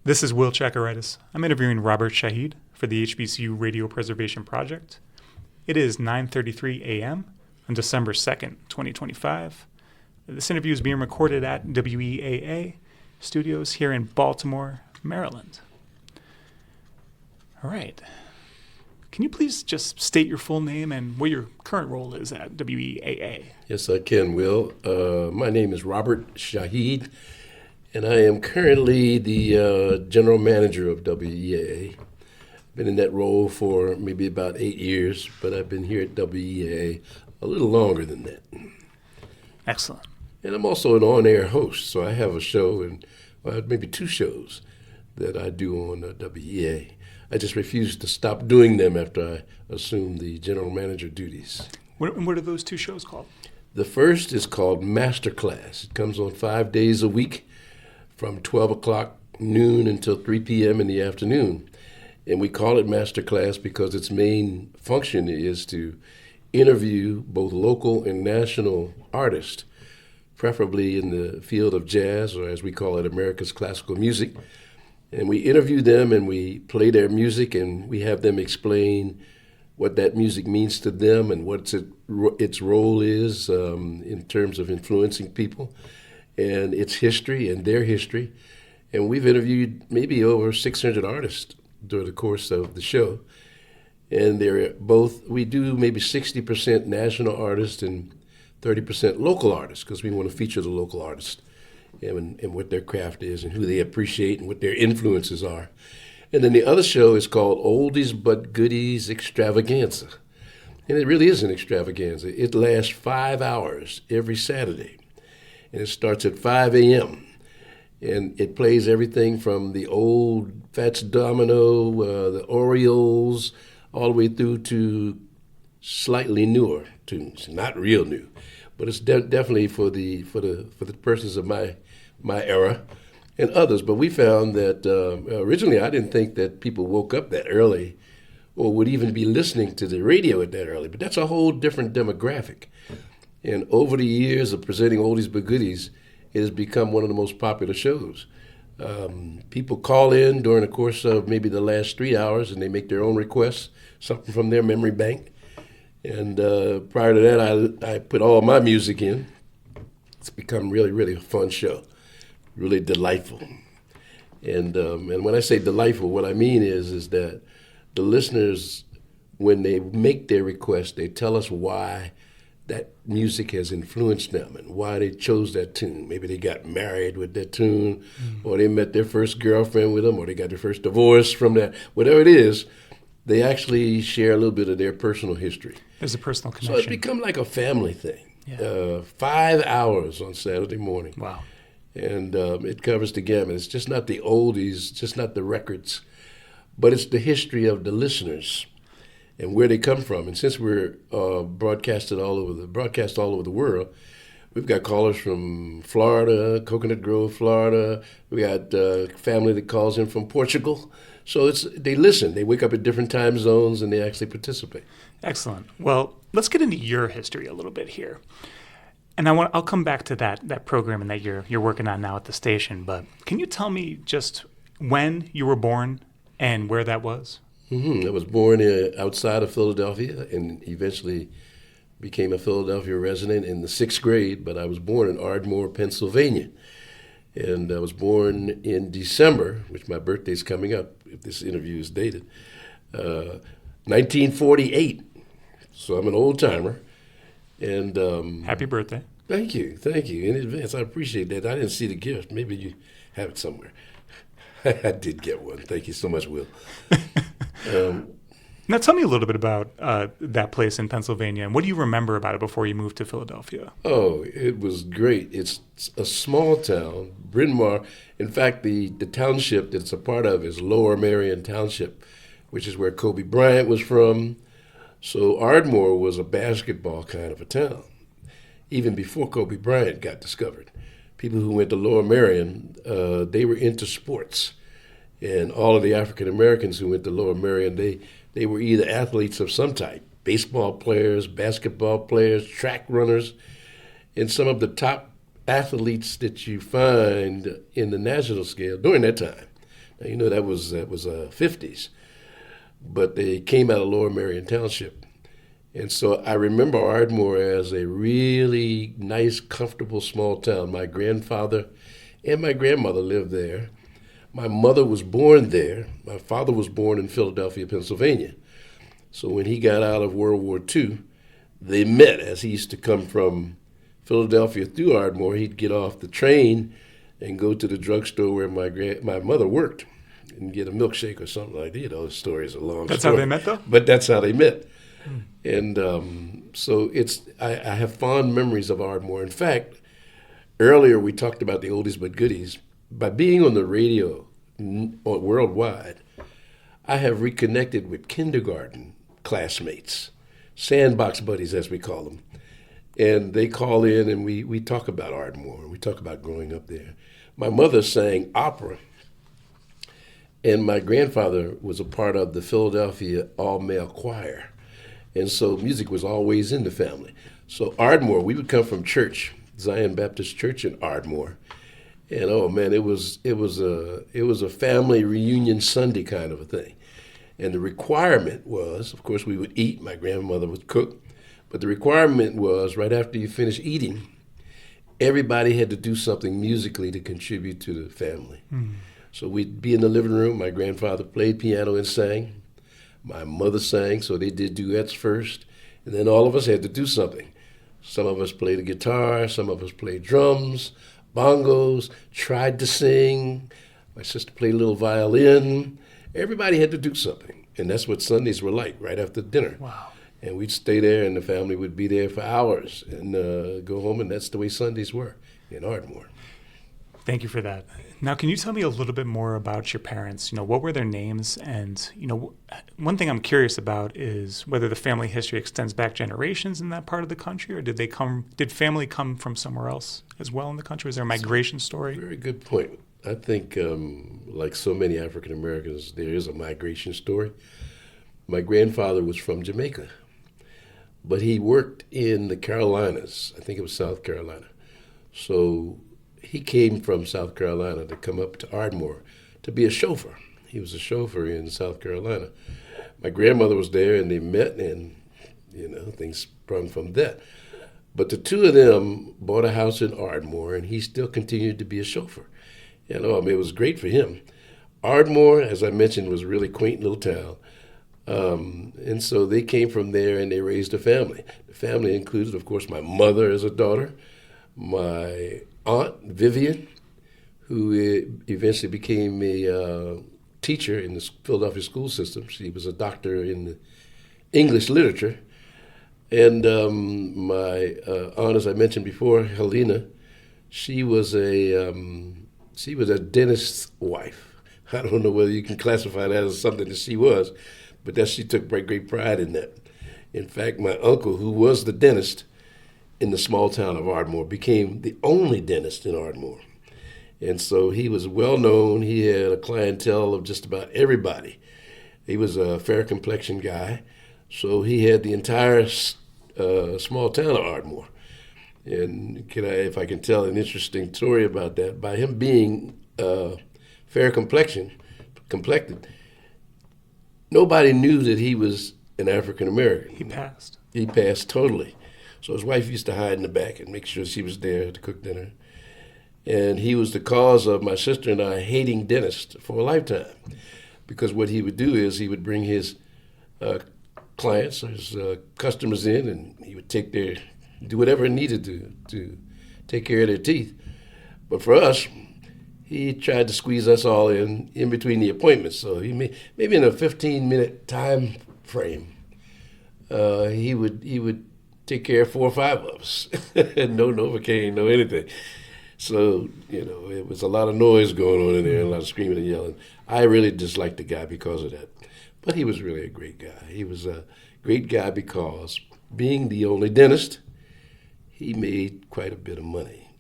This is Will Tchakirides. I'm interviewing Robert Shahid for the HBCU Radio Preservation Project. It is 9:33 a.m. on December 2nd, 2025. This interview is being recorded at WEAA studios here in Baltimore, Maryland. All right. Can you please just state your full name and what your current role is at WEAA? Yes, I can, Will. My name is Robert Shahid, and I am currently the general manager of WEAA. Been in that role for maybe about 8 years, but I've been here at WEAA a little longer than that. Excellent. And I'm also an on-air host, so I have a show, and maybe 2 shows that I do on WEAA. I just refused to stop doing them after I assumed the general manager duties. What are those 2 shows called? The first is called Masterclass. It comes on 5 days a week from 12 o'clock noon until 3 p.m. in the afternoon. And we call it Masterclass because its main function is to interview both local and national artists, preferably in the field of jazz, or as we call it, America's classical music. And we interview them and we play their music and we have them explain what that music means to them and what its role is in terms of influencing people and its history and their history. And we've interviewed maybe over 600 artists during the course of the show. And we do maybe 60% national artists and 30% local artists because we want to feature the local artists. And what their craft is and who they appreciate and what their influences are. And then the other show is called Oldies But Goodies Extravaganza. And it really is an extravaganza. It lasts 5 hours every Saturday. And it starts at 5 a.m. And it plays everything from the old Fats Domino, the Orioles, all the way through to slightly newer tunes. Not real new. But it's definitely for the persons of my era and others. But we found that originally I didn't think that people woke up that early or would even be listening to the radio at that early. But that's a whole different demographic. And over the years of presenting Oldies But Goodies, it has become one of the most popular shows. People call in during the course of maybe the last 3 hours and they make their own requests, something from their memory bank. And prior to that, I put all my music in. It's become really, really a fun show, really delightful. And when I say delightful, what I mean is that the listeners, when they make their request, they tell us why that music has influenced them and why they chose that tune. Maybe they got married with that tune, or they met their first girlfriend with them, or they got their first divorce from that. Whatever it is, they actually share a little bit of their personal history. There's a personal connection. So it's become like a family thing. Yeah. 5 hours on Saturday morning. Wow. And it covers the gamut. It's just not the oldies, just not the records, but it's the history of the listeners and where they come from. And since we're broadcast all over the world, we've got callers from Florida, Coconut Grove, Florida. We got family that calls in from Portugal. So they listen. They wake up at different time zones and they actually participate. Excellent. Well, let's get into your history a little bit here. And I'll come back to that programming that you're working on now at the station. But can you tell me just when you were born and where that was? I was born outside of Philadelphia and eventually became a Philadelphia resident in the 6th grade. But I was born in Ardmore, Pennsylvania. And I was born in December, which my birthday's coming up, if this interview is dated, 1948. So I'm an old timer. And happy birthday. Thank you in advance. I appreciate that. I didn't see the gift. Maybe you have it somewhere. I did get one. Thank you so much, Will. Now tell me a little bit about that place in Pennsylvania, and what do you remember about it before you moved to Philadelphia? Oh, it was great. It's a small town, Bryn Mawr. In fact, the township that it's a part of is Lower Merion Township, which is where Kobe Bryant was from. So Ardmore was a basketball kind of a town, even before Kobe Bryant got discovered. People who went to Lower Merion, they were into sports. And all of the African Americans who went to Lower Merion, they were either athletes of some type, baseball players, basketball players, track runners, and some of the top athletes that you find in the national scale during that time. Now, that was 50s, but they came out of Lower Merion Township. And so I remember Ardmore as a really nice, comfortable small town. My grandfather and my grandmother lived there. My mother was born there. My father was born in Philadelphia, Pennsylvania. So when he got out of World War II, they met. As he used to come from Philadelphia through Ardmore, he'd get off the train and go to the drugstore where my mother worked and get a milkshake or something like that. The story is a long story. That's how they met, though? But that's how they met. And so I have fond memories of Ardmore. In fact, earlier we talked about the oldies but goodies. By being on the radio worldwide, I have reconnected with kindergarten classmates, sandbox buddies as we call them. And they call in and we talk about Ardmore. We talk about growing up there. My mother sang opera, and my grandfather was a part of the Philadelphia all-male choir. And so music was always in the family. So Ardmore, we would come from church, Zion Baptist Church in Ardmore. And oh man, it was a family reunion Sunday kind of a thing. And the requirement was, of course, we would eat. My grandmother would cook. But the requirement was right after you finish eating, everybody had to do something musically to contribute to the family. So we'd be in the living room. My grandfather played piano and sang. My mother sang, so they did duets first. And then all of us had to do something. Some of us played the guitar. Some of us played drums, bongos, tried to sing. My sister played a little violin. Everybody had to do something. And that's what Sundays were like, right after dinner. Wow. And we'd stay there, and the family would be there for hours and go home, and that's the way Sundays were in Ardmore. Thank you for that. Now, can you tell me a little bit more about your parents? What were their names? And, one thing I'm curious about is whether the family history extends back generations in that part of the country, or did family come from somewhere else as well in the country? Was there a migration story? Very good point. I think, like so many African Americans, there is a migration story. My grandfather was from Jamaica, but he worked in the Carolinas. I think it was South Carolina. So he came from South Carolina to come up to Ardmore to be a chauffeur. He was a chauffeur in South Carolina. My grandmother was there, and they met, and things sprung from that. But the two of them bought a house in Ardmore, and he still continued to be a chauffeur. It was great for him. Ardmore, as I mentioned, was a really quaint little town. And so they came from there, and they raised a family. The family included, of course, my mother as a daughter, my aunt, Vivian, who eventually became a teacher in the Philadelphia school system. She was a doctor in the English literature. And my aunt, as I mentioned before, Helena, she was a dentist's wife. I don't know whether you can classify that as something that she was, but that she took great pride in that. In fact, my uncle, who was the dentist in the small town of Ardmore, became the only dentist in Ardmore. And so he was well known. He had a clientele of just about everybody. He was a fair complexion guy, so he had the entire small town of Ardmore. And if I can tell an interesting story about that, by him being fair complected, nobody knew that he was an African American. He passed. He passed totally. So his wife used to hide in the back and make sure she was there to cook dinner. And he was the cause of my sister and I hating dentists for a lifetime, because what he would do is he would bring his clients, his customers in, and he would do whatever he needed to take care of their teeth. But for us, he tried to squeeze us all in between the appointments. So he maybe in a 15-minute time frame, he would take care of 4 or 5 of us. No Novocaine, no anything. So, it was a lot of noise going on in there, a lot of screaming and yelling. I really disliked the guy because of that. But he was really a great guy. He was a great guy because, being the only dentist, he made quite a bit of money.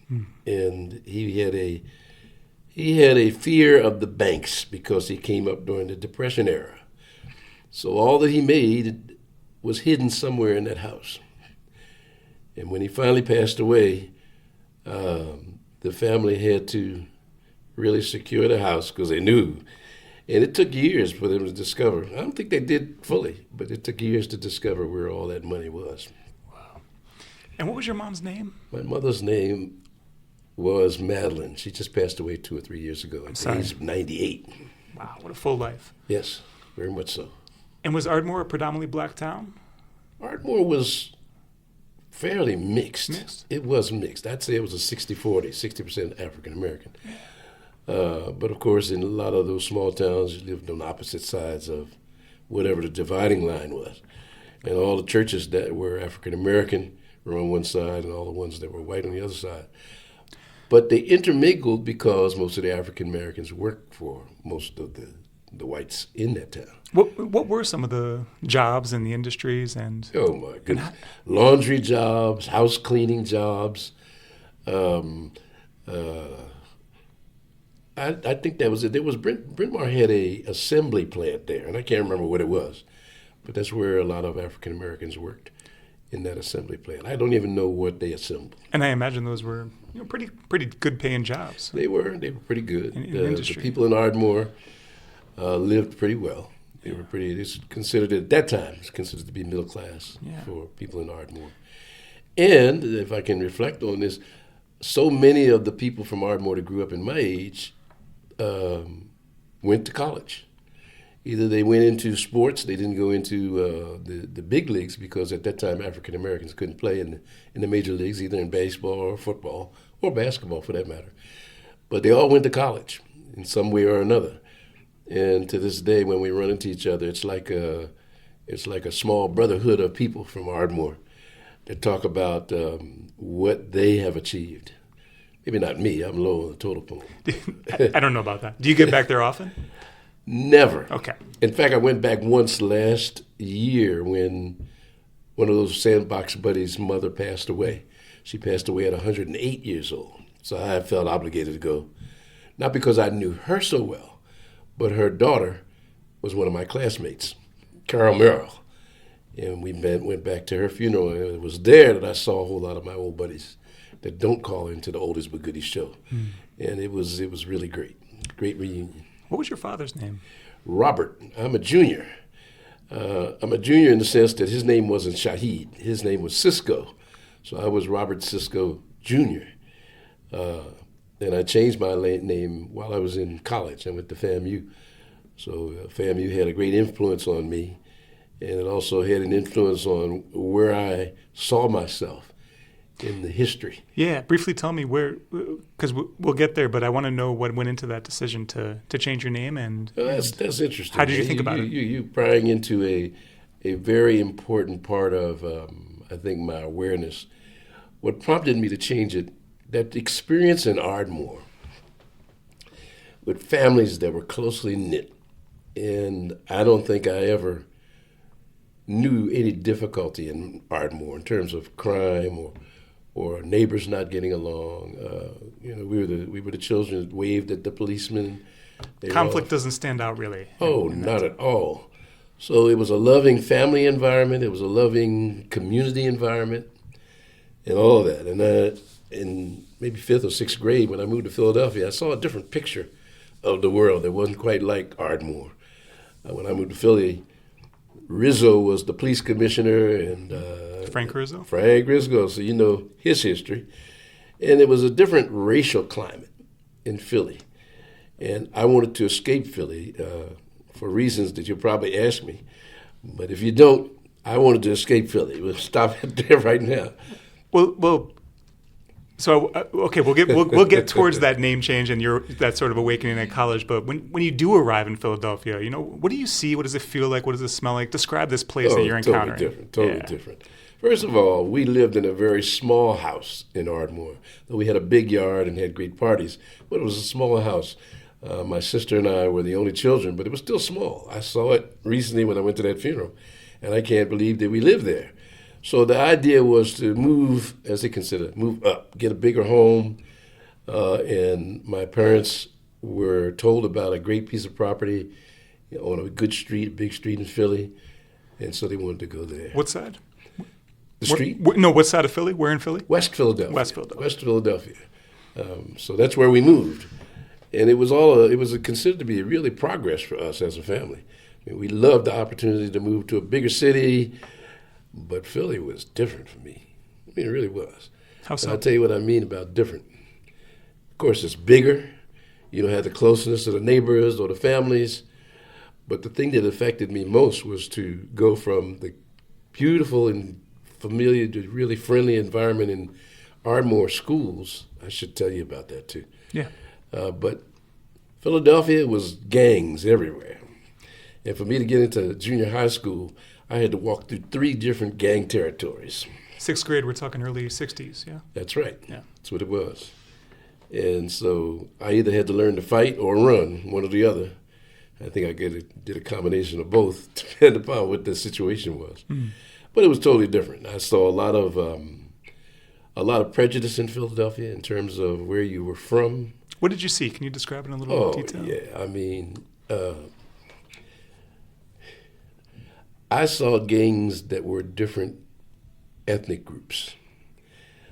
And he had a fear of the banks because he came up during the Depression era. So all that he made was hidden somewhere in that house. And when he finally passed away, the family had to really secure the house because they knew And it took years for them to discover. I don't think they did fully, but it took years to discover where all that money was. Wow. And what was your mom's name? My mother's name was Madeline. She just passed away 2 or 3 years ago at the age of 98. Wow, what a full life. Yes, very much so. And was Ardmore a predominantly black town? Ardmore was fairly mixed. Mixed? It was mixed. I'd say it was a 60-40, 60% African American. But of course, in a lot of those small towns, you lived on opposite sides of whatever the dividing line was. And all the churches that were African American were on one side and all the ones that were white on the other side. But they intermingled because most of the African Americans worked for most of the whites in that town. What were some of the jobs and the industries and? Oh my goodness! Laundry jobs, house cleaning jobs. I think that was it. There was Bryn Mawr had a assembly plant there, and I can't remember what it was, but that's where a lot of African Americans worked in that assembly plant. I don't even know what they assembled. And I imagine those were pretty good paying jobs. They were pretty good. In industry. The people in Ardmore lived pretty well. They were pretty. It's considered at that time. It's considered to be middle class for people in Ardmore. And if I can reflect on this, so many of the people from Ardmore that grew up in my age went to college. Either they went into sports, they didn't go into the big leagues because at that time African Americans couldn't play in the major leagues, either in baseball or football or basketball for that matter. But they all went to college in some way or another. And to this day, when we run into each other, it's like a small brotherhood of people from Ardmore that talk about what they have achieved. Maybe not me. I'm low on the totem pole. I don't know about that. Do you get back there often? Never. Okay. In fact, I went back once last year when one of those sandbox buddies' mother passed away. She passed away at 108 years old. So I felt obligated to go. Not because I knew her so well, but her daughter was one of my classmates, Carol Merrill. And we went back to her funeral, and it was there that I saw a whole lot of my old buddies that don't call into the Oldies But Goodies show. And it was really great. Great reunion. What was your father's name? Robert. I'm a junior. I'm a junior in the sense that his name wasn't Shahid. His name was Cisco. So I was Robert Cisco Jr. And I changed my name while I was in college. I went to FAMU. So FAMU had a great influence on me. And it also had an influence on where I saw myself in the history. Yeah, briefly tell me where, because we'll get there, but I want to know what went into that decision to change your name. And that's interesting. How did you think about it? You prying into a very important part of, I think, my awareness. What prompted me to change it, that experience in Ardmore with families that were closely knit. And I don't think I ever knew any difficulty in Ardmore in terms of crime or neighbors not getting along. We were the children that waved at the policemen. Conflict doesn't stand out really. Oh, not at all. So it was a loving family environment. It was a loving community environment, and all that. And in maybe 5th or 6th grade, when I moved to Philadelphia, I saw a different picture of the world that wasn't quite like Ardmore. When I moved to Philly, Rizzo was the police commissioner, and Frank Rizzo? Frank Rizzo, so you know his history. And it was a different racial climate in Philly. And I wanted to escape Philly for reasons that you'll probably ask me. But if you don't, I wanted to escape Philly. We'll stop it there right now. Well. So okay, we'll get towards that name change and that sort of awakening at college. But when you do arrive in Philadelphia, what do you see? What does it feel like? What does it smell like? Describe this place that you're encountering. Totally different. First of all, we lived in a very small house in Ardmore. Though we had a big yard and had great parties, but it was a small house. My sister and I were the only children, but it was still small. I saw it recently when I went to that funeral, and I can't believe that we lived there. So the idea was to move, as they consider, move up, get a bigger home. And my parents were told about a great piece of property on a good street, a big street in Philly. And so they wanted to go there. What side? The street? What side of Philly? Where in Philly? West Philadelphia. West Philadelphia. West Philadelphia. So that's where we moved. And it was considered to be really progress for us as a family. I mean, we loved the opportunity to move to a bigger city, but Philly was different for me. I mean, it really was. How so? And I'll tell you what I mean about different. Of course, it's bigger. You don't have the closeness of the neighbors or the families. But the thing that affected me most was to go from the beautiful and familiar to really friendly environment in Ardmore schools. I should tell you about that too. Yeah. But Philadelphia was gangs everywhere. And for me to get into junior high school, I had to walk through 3 different gang territories. 6th grade, we're talking early 60s, yeah? That's right. Yeah. That's what it was. And so I either had to learn to fight or run, one or the other. I think I did a combination of both, depending upon what the situation was. Mm. But it was totally different. I saw a lot of prejudice in Philadelphia in terms of where you were from. What did you see? Can you describe it in a little more detail? Yeah. I mean, I saw gangs that were different ethnic groups.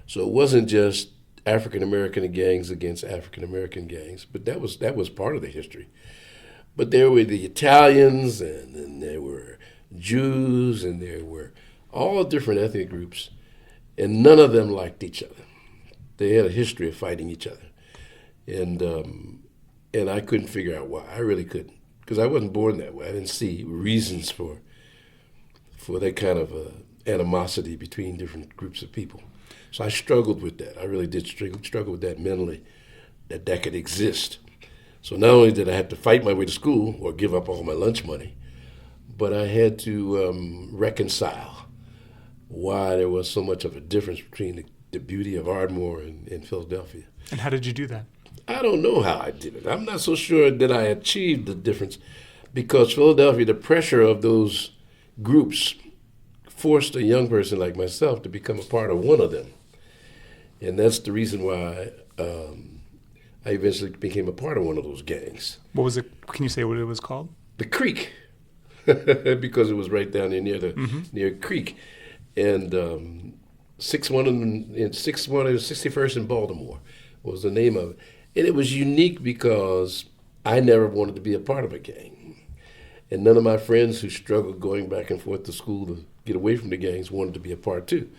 So it wasn't just African American gangs against African American gangs, but that was part of the history. But there were the Italians, and then there were Jews, and there were all different ethnic groups, and none of them liked each other. They had a history of fighting each other, and I couldn't figure out why. I really couldn't, because I wasn't born that way. I didn't see reasons for that kind of animosity between different groups of people. So I struggled with that. I really did struggle with that mentally, that could exist. So not only did I have to fight my way to school or give up all my lunch money, but I had to reconcile why there was so much of a difference between the beauty of Ardmore and Philadelphia. And how did you do that? I don't know how I did it. I'm not so sure that I achieved the difference, because Philadelphia, the pressure of those groups forced a young person like myself to become a part of one of them. And that's the reason why I eventually became a part of one of those gangs. What was it? Can you say what it was called? The Creek, because it was right down there near Creek. And 61st in Baltimore was the name of it. And it was unique because I never wanted to be a part of a gang. And none of my friends who struggled going back and forth to school to get away from the gangs wanted to be a part too.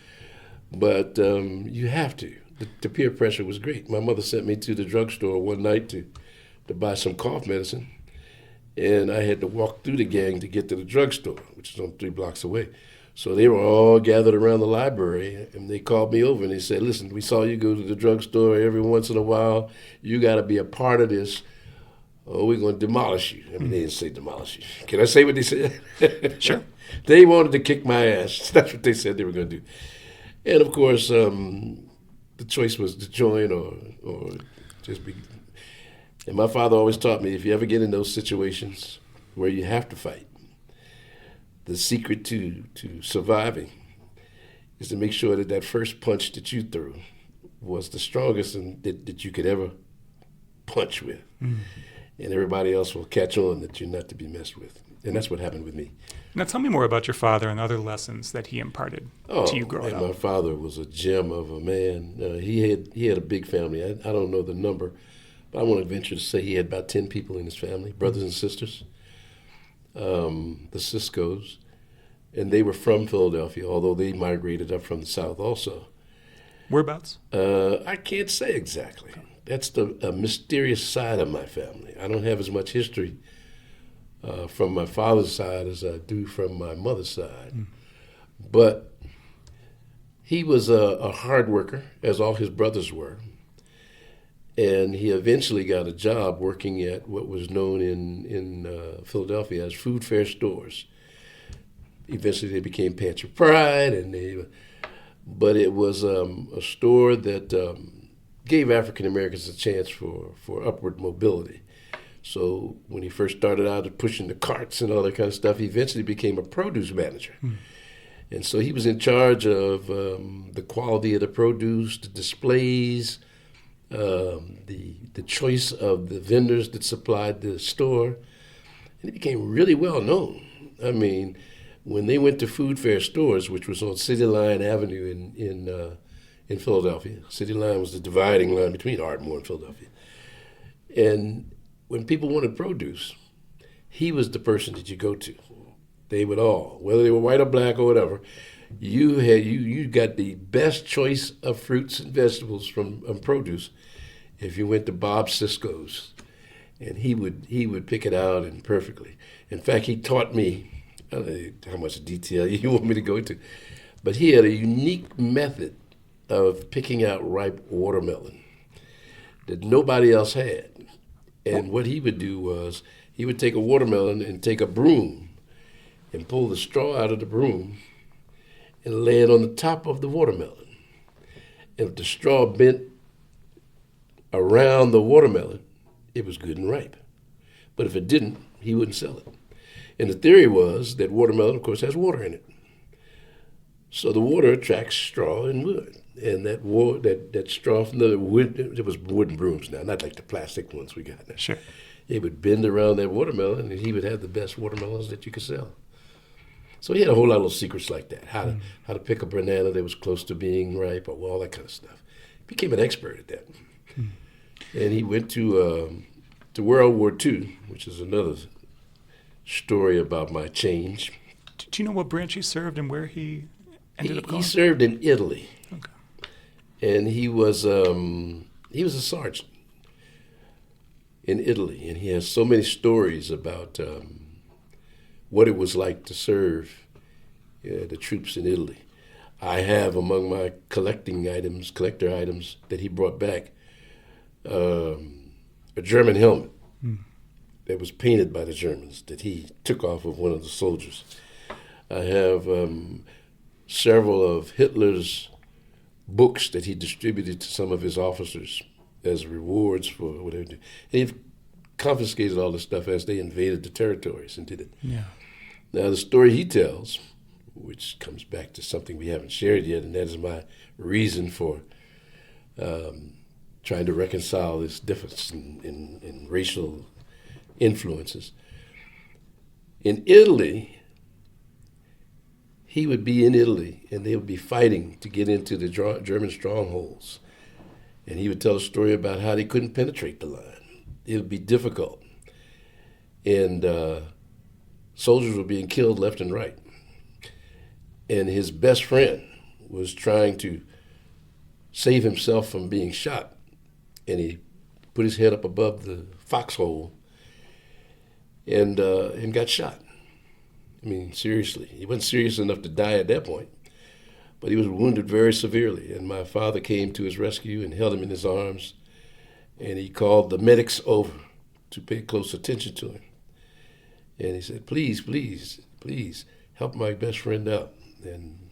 But you have to. The peer pressure was great. My mother sent me to the drugstore one night to buy some cough medicine, and I had to walk through the gang to get to the drugstore, which is on 3 blocks away. So they were all gathered around the library, and they called me over and they said, "Listen, we saw you go to the drugstore every once in a while. You got to be a part of this, or we're going to demolish you." I mean, they didn't say demolish you. Can I say what they said? Sure. They wanted to kick my ass. That's what they said they were going to do. And of course, the choice was to join or just be. And my father always taught me, if you ever get in those situations where you have to fight, the secret to surviving is to make sure that first punch that you threw was the strongest that you could ever punch with. Mm. And everybody else will catch on that you're not to be messed with. And that's what happened with me. Now tell me more about your father and other lessons that he imparted to you growing up. My father was a gem of a man. He had a big family. I don't know the number, but I want to venture to say he had about 10 people in his family, brothers and sisters, the Ciscos. And they were from Philadelphia, although they migrated up from the South also. Whereabouts? I can't say exactly. That's a mysterious side of my family. I don't have as much history from my father's side as I do from my mother's side. Mm. But he was a hard worker, as all his brothers were. And he eventually got a job working at what was known in Philadelphia as food fair stores. Eventually they became Pantry Pride, but it was a store that gave African Americans a chance for upward mobility. So when he first started out pushing the carts and all that kind of stuff, he eventually became a produce manager. Mm. And so he was in charge of the quality of the produce, the displays, the choice of the vendors that supplied the store. And he became really well known. I mean, when they went to food fair stores, which was on City Line Avenue in Philadelphia. City Line was the dividing line between Ardmore and Philadelphia. And when people wanted produce, he was the person that you go to. They would all, whether they were white or black or whatever, you got the best choice of fruits and vegetables from produce if you went to Bob Cisco's, and he would pick it out and perfectly. In fact, he taught me, I don't know how much detail you want me to go into, but he had a unique method of picking out ripe watermelon that nobody else had. And what he would do was he would take a watermelon and take a broom and pull the straw out of the broom and lay it on the top of the watermelon. And if the straw bent around the watermelon, it was good and ripe. But if it didn't, he wouldn't sell it. And the theory was that watermelon, of course, has water in it. So the water attracts straw and wood. And that straw from the wood, it was wooden brooms now, not like the plastic ones we got now. Sure. It would bend around that watermelon, and he would have the best watermelons that you could sell. So he had a whole lot of little secrets like that, how to pick a banana that was close to being ripe, or all that kind of stuff. He became an expert at that. And he went to World War II, which is another story about my change. Do you know what branch he served and where he ended up going? He served in Italy. Okay. And he was a sergeant in Italy, and he has so many stories about what it was like to serve the troops in Italy. I have among my collector items that he brought back, a German helmet that was painted by the Germans that he took off of one of the soldiers. I have several of Hitler's books that he distributed to some of his officers as rewards for whatever. He confiscated all this stuff as they invaded the territories and did it. Yeah. Now the story he tells, which comes back to something we haven't shared yet, and that is my reason for trying to reconcile this difference in racial influences. In Italy, he would be in Italy, and they would be fighting to get into the German strongholds. And he would tell a story about how they couldn't penetrate the line. It would be difficult. And soldiers were being killed left and right. And his best friend was trying to save himself from being shot. And he put his head up above the foxhole and got shot. I mean, seriously. He wasn't serious enough to die at that point, but he was wounded very severely. And my father came to his rescue and held him in his arms, and he called the medics over to pay close attention to him. And he said, please, please, please, help my best friend out. And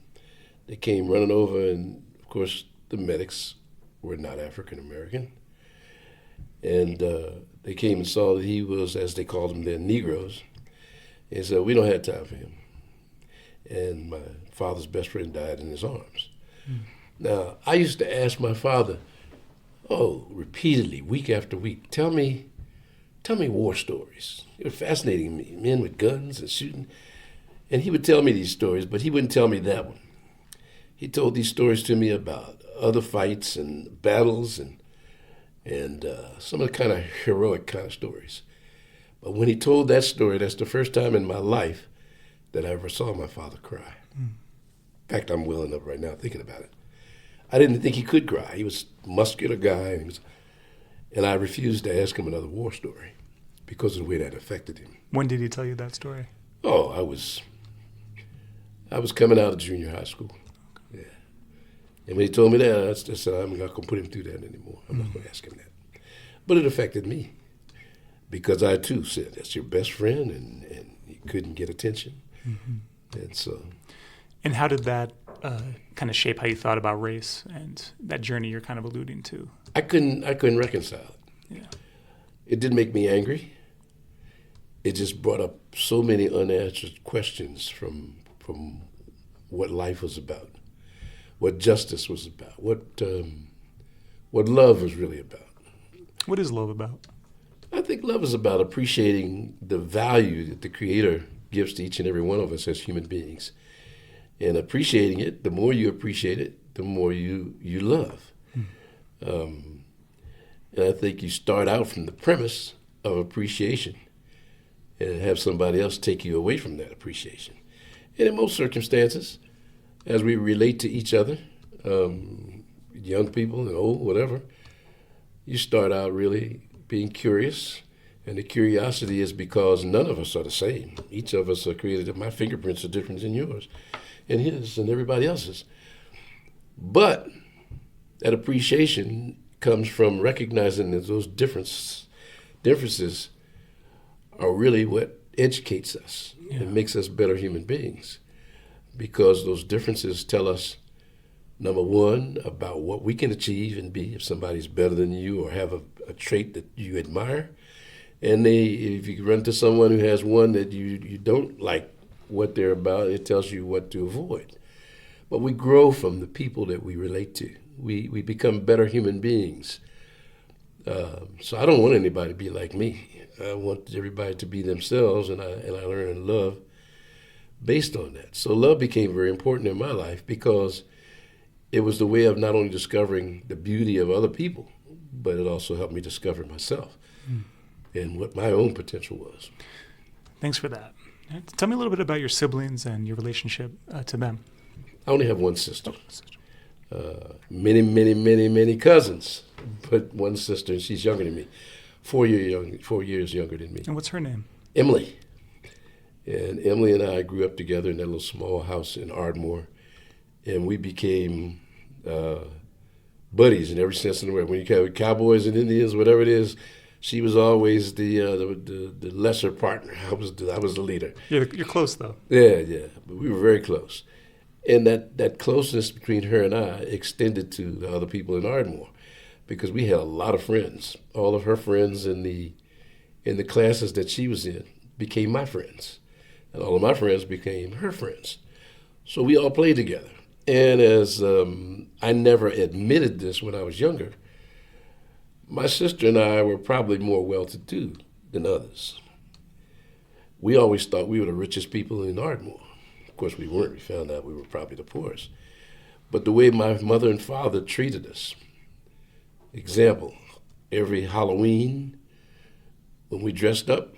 they came running over, and of course, the medics were not African American. And they came and saw that he was, as they called them then, Negroes. And said, we don't have time for him. And my father's best friend died in his arms. Now, I used to ask my father, repeatedly, week after week, tell me war stories. They were fascinating me, men with guns and shooting. And he would tell me these stories, but he wouldn't tell me that one. He told these stories to me about other fights and battles and some of the kind of heroic kind of stories. But when he told that story, that's the first time in my life that I ever saw my father cry. In fact, I'm welling up right now thinking about it. I didn't think he could cry. He was a muscular guy, and I refused to ask him another war story because of the way that affected him. When did he tell you that story? Oh, I was coming out of junior high school. Yeah. And when he told me that, I said, I'm not going to put him through that anymore. I'm not going to ask him that. But it affected me because I, too, said, that's your best friend, and he couldn't get attention. And so... And how did that kind of shape how you thought about race and that journey you're kind of alluding to? I couldn't reconcile it. Yeah. It didn't make me angry. It just brought up so many unanswered questions from what life was about, what justice was about, what love was really about. What is love about? I think love is about appreciating the value that the Creator gives to each and every one of us as human beings. And appreciating it, the more you appreciate it, the more you love. And I think you start out from the premise of appreciation and have somebody else take you away from that appreciation. And in most circumstances, as we relate to each other, young people and old, whatever, you start out really being curious. And the curiosity is because none of us are the same. Each of us are created. My fingerprints are different than yours and his and everybody else's. But that appreciation comes from recognizing that those differences are really what educates us and makes us better human beings. Because those differences tell us, number one, about what we can achieve and be if somebody's better than you or have a trait that you admire. And if you run to someone who has one that you don't like what they're about, it tells you what to avoid. But we grow from the people that we relate to. We become better human beings. So I don't want anybody to be like me. I want everybody to be themselves, and I learn love based on that. So love became very important in my life because it was the way of not only discovering the beauty of other people, but it also helped me discover myself. And what my own potential was. Thanks for that. Tell me a little bit about your siblings and your relationship to them. I only have one sister. Many cousins, but one sister, and she's younger than me. 4 years younger than me. And what's her name? Emily. And Emily and I grew up together in that little small house in Ardmore, and we became buddies in every sense of the word. When you have cowboys and Indians, whatever it is, she was always the lesser partner. I was the leader. You're close, though. Yeah. But we were very close. And that closeness between her and I extended to the other people in Ardmore because we had a lot of friends. All of her friends in the classes that she was in became my friends. And all of my friends became her friends. So we all played together. And as I never admitted this when I was younger, my sister and I were probably more well-to-do than others. We always thought we were the richest people in Ardmore. Of course, we weren't. We found out we were probably the poorest. But the way my mother and father treated us, example, every Halloween, when we dressed up,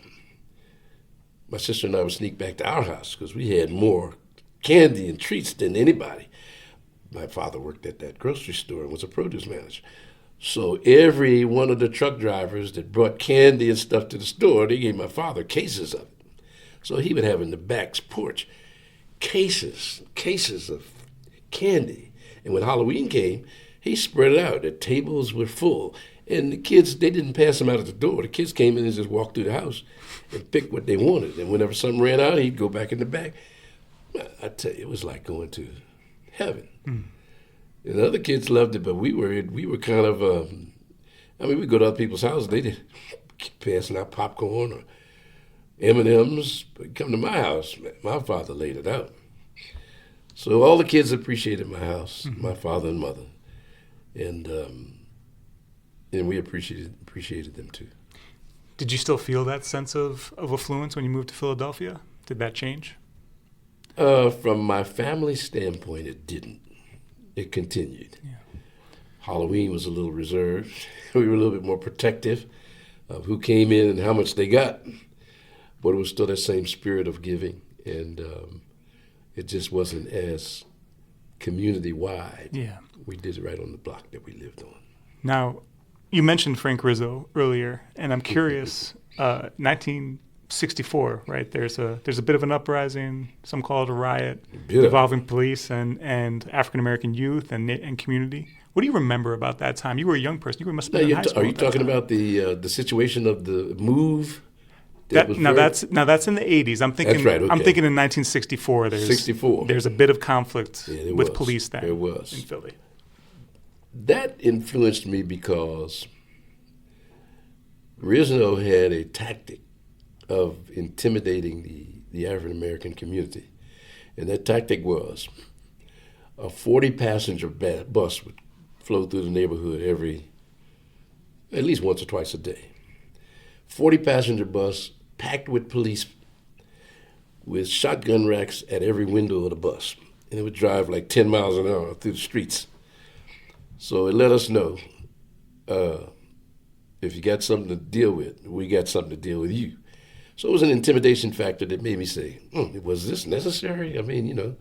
my sister and I would sneak back to our house because we had more candy and treats than anybody. My father worked at that grocery store and was a produce manager. So every one of the truck drivers that brought candy and stuff to the store, they gave my father cases of it. So he would have in the back porch cases of candy. And when Halloween came, he spread it out. The tables were full. And the kids, they didn't pass them out at the door. The kids came in and just walked through the house and picked what they wanted. And whenever something ran out, he'd go back in the back. I tell you, it was like going to heaven. And the other kids loved it, but we were kind of, we'd go to other people's houses. They did passing out popcorn or M&Ms. But come to my house, my father laid it out. So all the kids appreciated my house, my father and mother, and we appreciated them too. Did you still feel that sense of affluence when you moved to Philadelphia? Did that change? From my family standpoint, it didn't. It continued. Yeah. Halloween was a little reserved. We were a little bit more protective of who came in and how much they got. But it was still that same spirit of giving, and it just wasn't as community-wide. Yeah. We did it right on the block that we lived on. Now, you mentioned Frank Rizzo earlier, and I'm curious, 1964, right? There's a bit of an uprising, some call it a riot, involving police and African-American youth and community. What do you remember about that time? You were a young person. You must have been in high school. Are you talking about the situation of the move? That's in the 80s. I'm thinking. That's right, okay. I'm thinking in 1964. There's a bit of conflict with police then. There was in Philly. That influenced me because Rizzo had a tactic of intimidating the African American community, and that tactic was a 40-passenger bus would flow through the neighborhood at least once or twice a day. 40-passenger bus packed with police with shotgun racks at every window of the bus. And it would drive like 10 miles an hour through the streets. So it let us know if you got something to deal with, we got something to deal with you. So it was an intimidation factor that made me say, was this necessary? I mean, you know.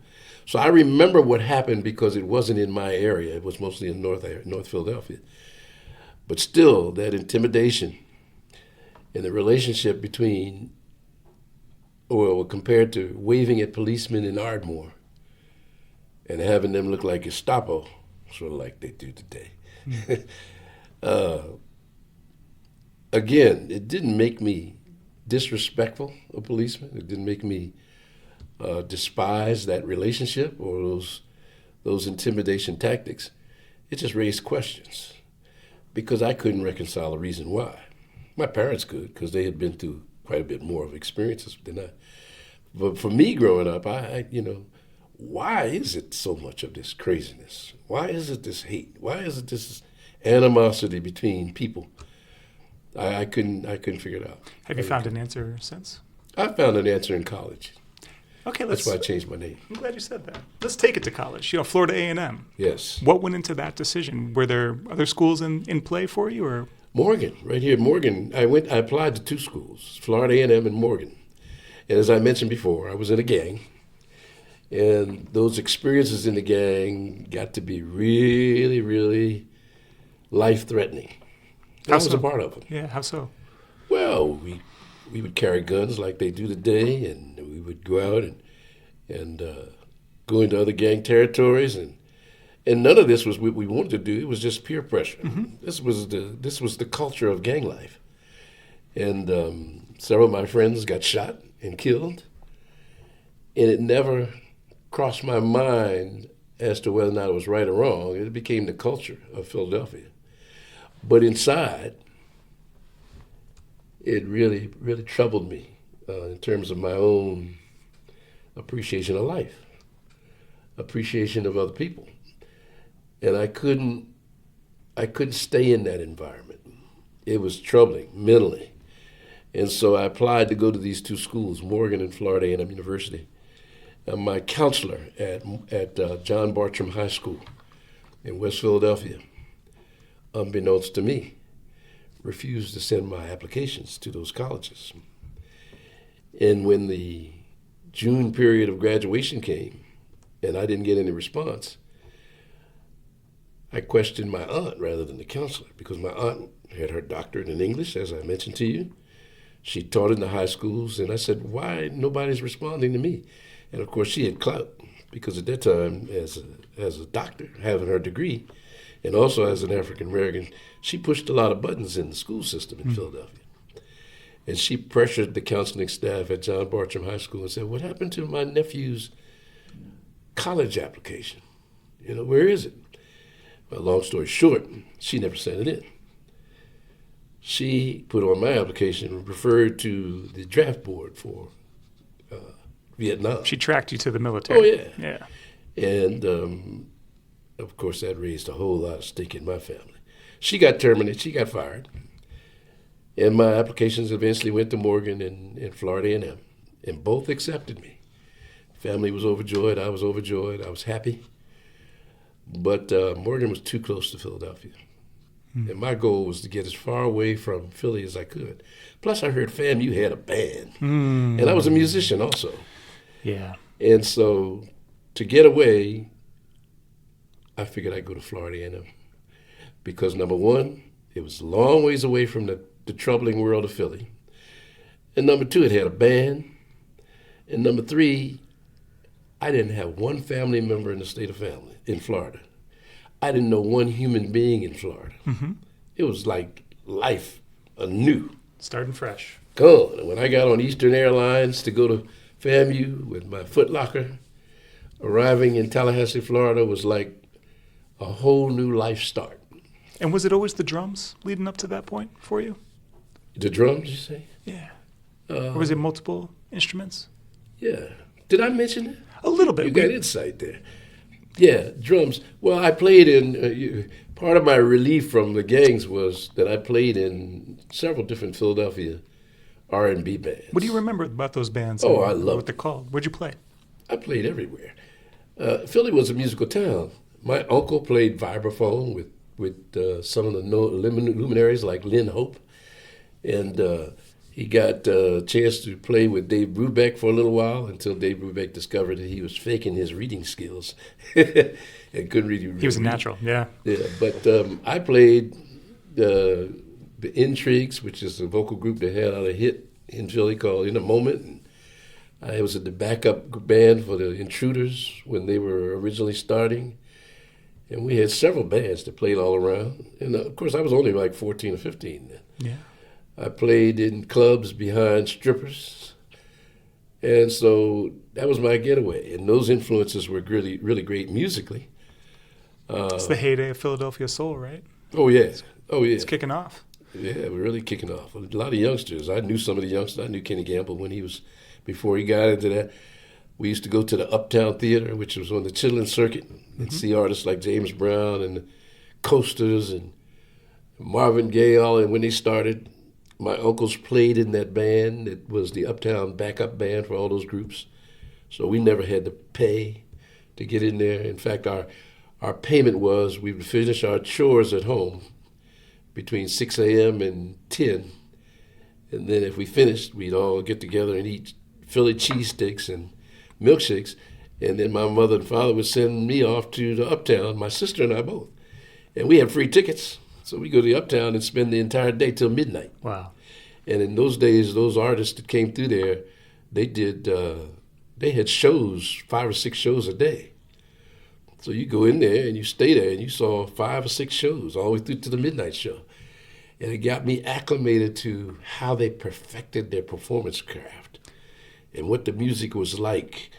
So I remember what happened because it wasn't in my area. It was mostly in North Philadelphia. But still, that intimidation and the relationship between, or compared to waving at policemen in Ardmore and having them look like Gestapo, sort of like they do today. Again, it didn't make me disrespectful of policemen. It didn't make me despise that relationship or those intimidation tactics. It just raised questions because I couldn't reconcile the reason why. My parents could because they had been through quite a bit more of experiences than I. But for me growing up, I why is it so much of this craziness? Why is it this hate? Why is it this animosity between people? I couldn't figure it out. Have you found an answer since? I found an answer in college. Okay, that's why I changed my name. I'm glad you said that. Let's take it to college. You know, Florida A&M. Yes. What went into that decision? Were there other schools in play for you, or? Morgan, right here, Morgan. I applied to 2 schools, Florida A&M and Morgan. And as I mentioned before, I was in a gang. And those experiences in the gang got to be really, really life-threatening. I was a part of them. Yeah, how so? Well, we would carry guns like they do today, and we would go out and go into other gang territories, and none of this was what we wanted to do. It was just peer pressure. Mm-hmm. This was the culture of gang life, and several of my friends got shot and killed, and it never crossed my mind as to whether or not it was right or wrong. It became the culture of Philadelphia. But inside, it really, really troubled me in terms of my own appreciation of life, appreciation of other people. And I couldn't stay in that environment. It was troubling mentally. And so I applied to go to these 2 schools, Morgan and Florida A&M University. And my counselor at John Bartram High School in West Philadelphia, unbeknownst to me, refused to send my applications to those colleges. And when the June period of graduation came and I didn't get any response, I questioned my aunt rather than the counselor because my aunt had her doctorate in English, as I mentioned to you. She taught in the high schools, and I said, why nobody's responding to me? And of course, she had clout because at that time, as a doctor, having her degree, and also as an African American, she pushed a lot of buttons in the school system in Philadelphia. And she pressured the counseling staff at John Bartram High School and said, what happened to my nephew's college application? You know, where is it? Well, long story short, she never sent it in. She put on my application and referred to the draft board for Vietnam. She tracked you to the military. Oh, yeah. Yeah. And, of course, that raised a whole lot of stink in my family. She got terminated. She got fired. And my applications eventually went to Morgan and Florida A&M, and both accepted me. Family was overjoyed. I was overjoyed. I was happy. But Morgan was too close to Philadelphia. And my goal was to get as far away from Philly as I could. Plus, I heard FAMU had a band. And I was a musician also. Yeah. And so to get away, I figured I'd go to Florida A&M. Because number one, it was a long ways away from the troubling world of Philly. And number two, it had a band. And number three, I didn't have one family member in the state of Florida. I didn't know one human being in Florida. Mm-hmm. It was like life anew. Starting fresh. Gone. And when I got on Eastern Airlines to go to FAMU with my Foot Locker, arriving in Tallahassee, Florida was like a whole new life start. And was it always the drums leading up to that point for you? The drums, you say? Yeah. Or was it multiple instruments? Yeah. Did I mention it? A little bit. You got insight there. Yeah, drums. Well, I played in, part of my relief from the gangs was that I played in several different Philadelphia R&B bands. What do you remember about those bands? Oh, I love what they're called. Where'd you play? I played everywhere. Philly was a musical town. My uncle played vibraphone with with some of the luminaries like Lynn Hope. And he got a chance to play with Dave Brubeck for a little while until Dave Brubeck discovered that he was faking his reading skills and couldn't really read. He was a natural, yeah. Yeah, but I played the Intrigues, which is a vocal group that had out a hit in Philly called In a Moment. And I was at the backup band for the Intruders when they were originally starting. And we had several bands that played all around. And of course, I was only like 14 or 15 then. Yeah. I played in clubs behind strippers. And so that was my getaway. And those influences were really, really great musically. It's the heyday of Philadelphia soul, right? Oh, yeah. Oh, yeah. It's kicking off. Yeah, we're really kicking off. A lot of youngsters. I knew some of the youngsters. I knew Kenny Gamble before he got into that. We used to go to the Uptown Theater, which was on the Chitlin Circuit, and see artists like James Brown and the Coasters and Marvin Gaye. And when they started, my uncles played in that band. It was the Uptown backup band for all those groups. So we never had to pay to get in there. In fact, our payment was we would finish our chores at home between 6 a.m. and 10. And then if we finished, we'd all get together and eat Philly cheesesteaks and milkshakes. And then my mother and father would send me off to the Uptown, my sister and I both. And we had free tickets. So we go to the Uptown and spend the entire day till midnight. Wow. And in those days, those artists that came through there, they had shows, 5 or 6 shows a day. So you go in there and you stay there and you saw 5 or 6 shows all the way through to the midnight show. And it got me acclimated to how they perfected their performance craft and what the music was like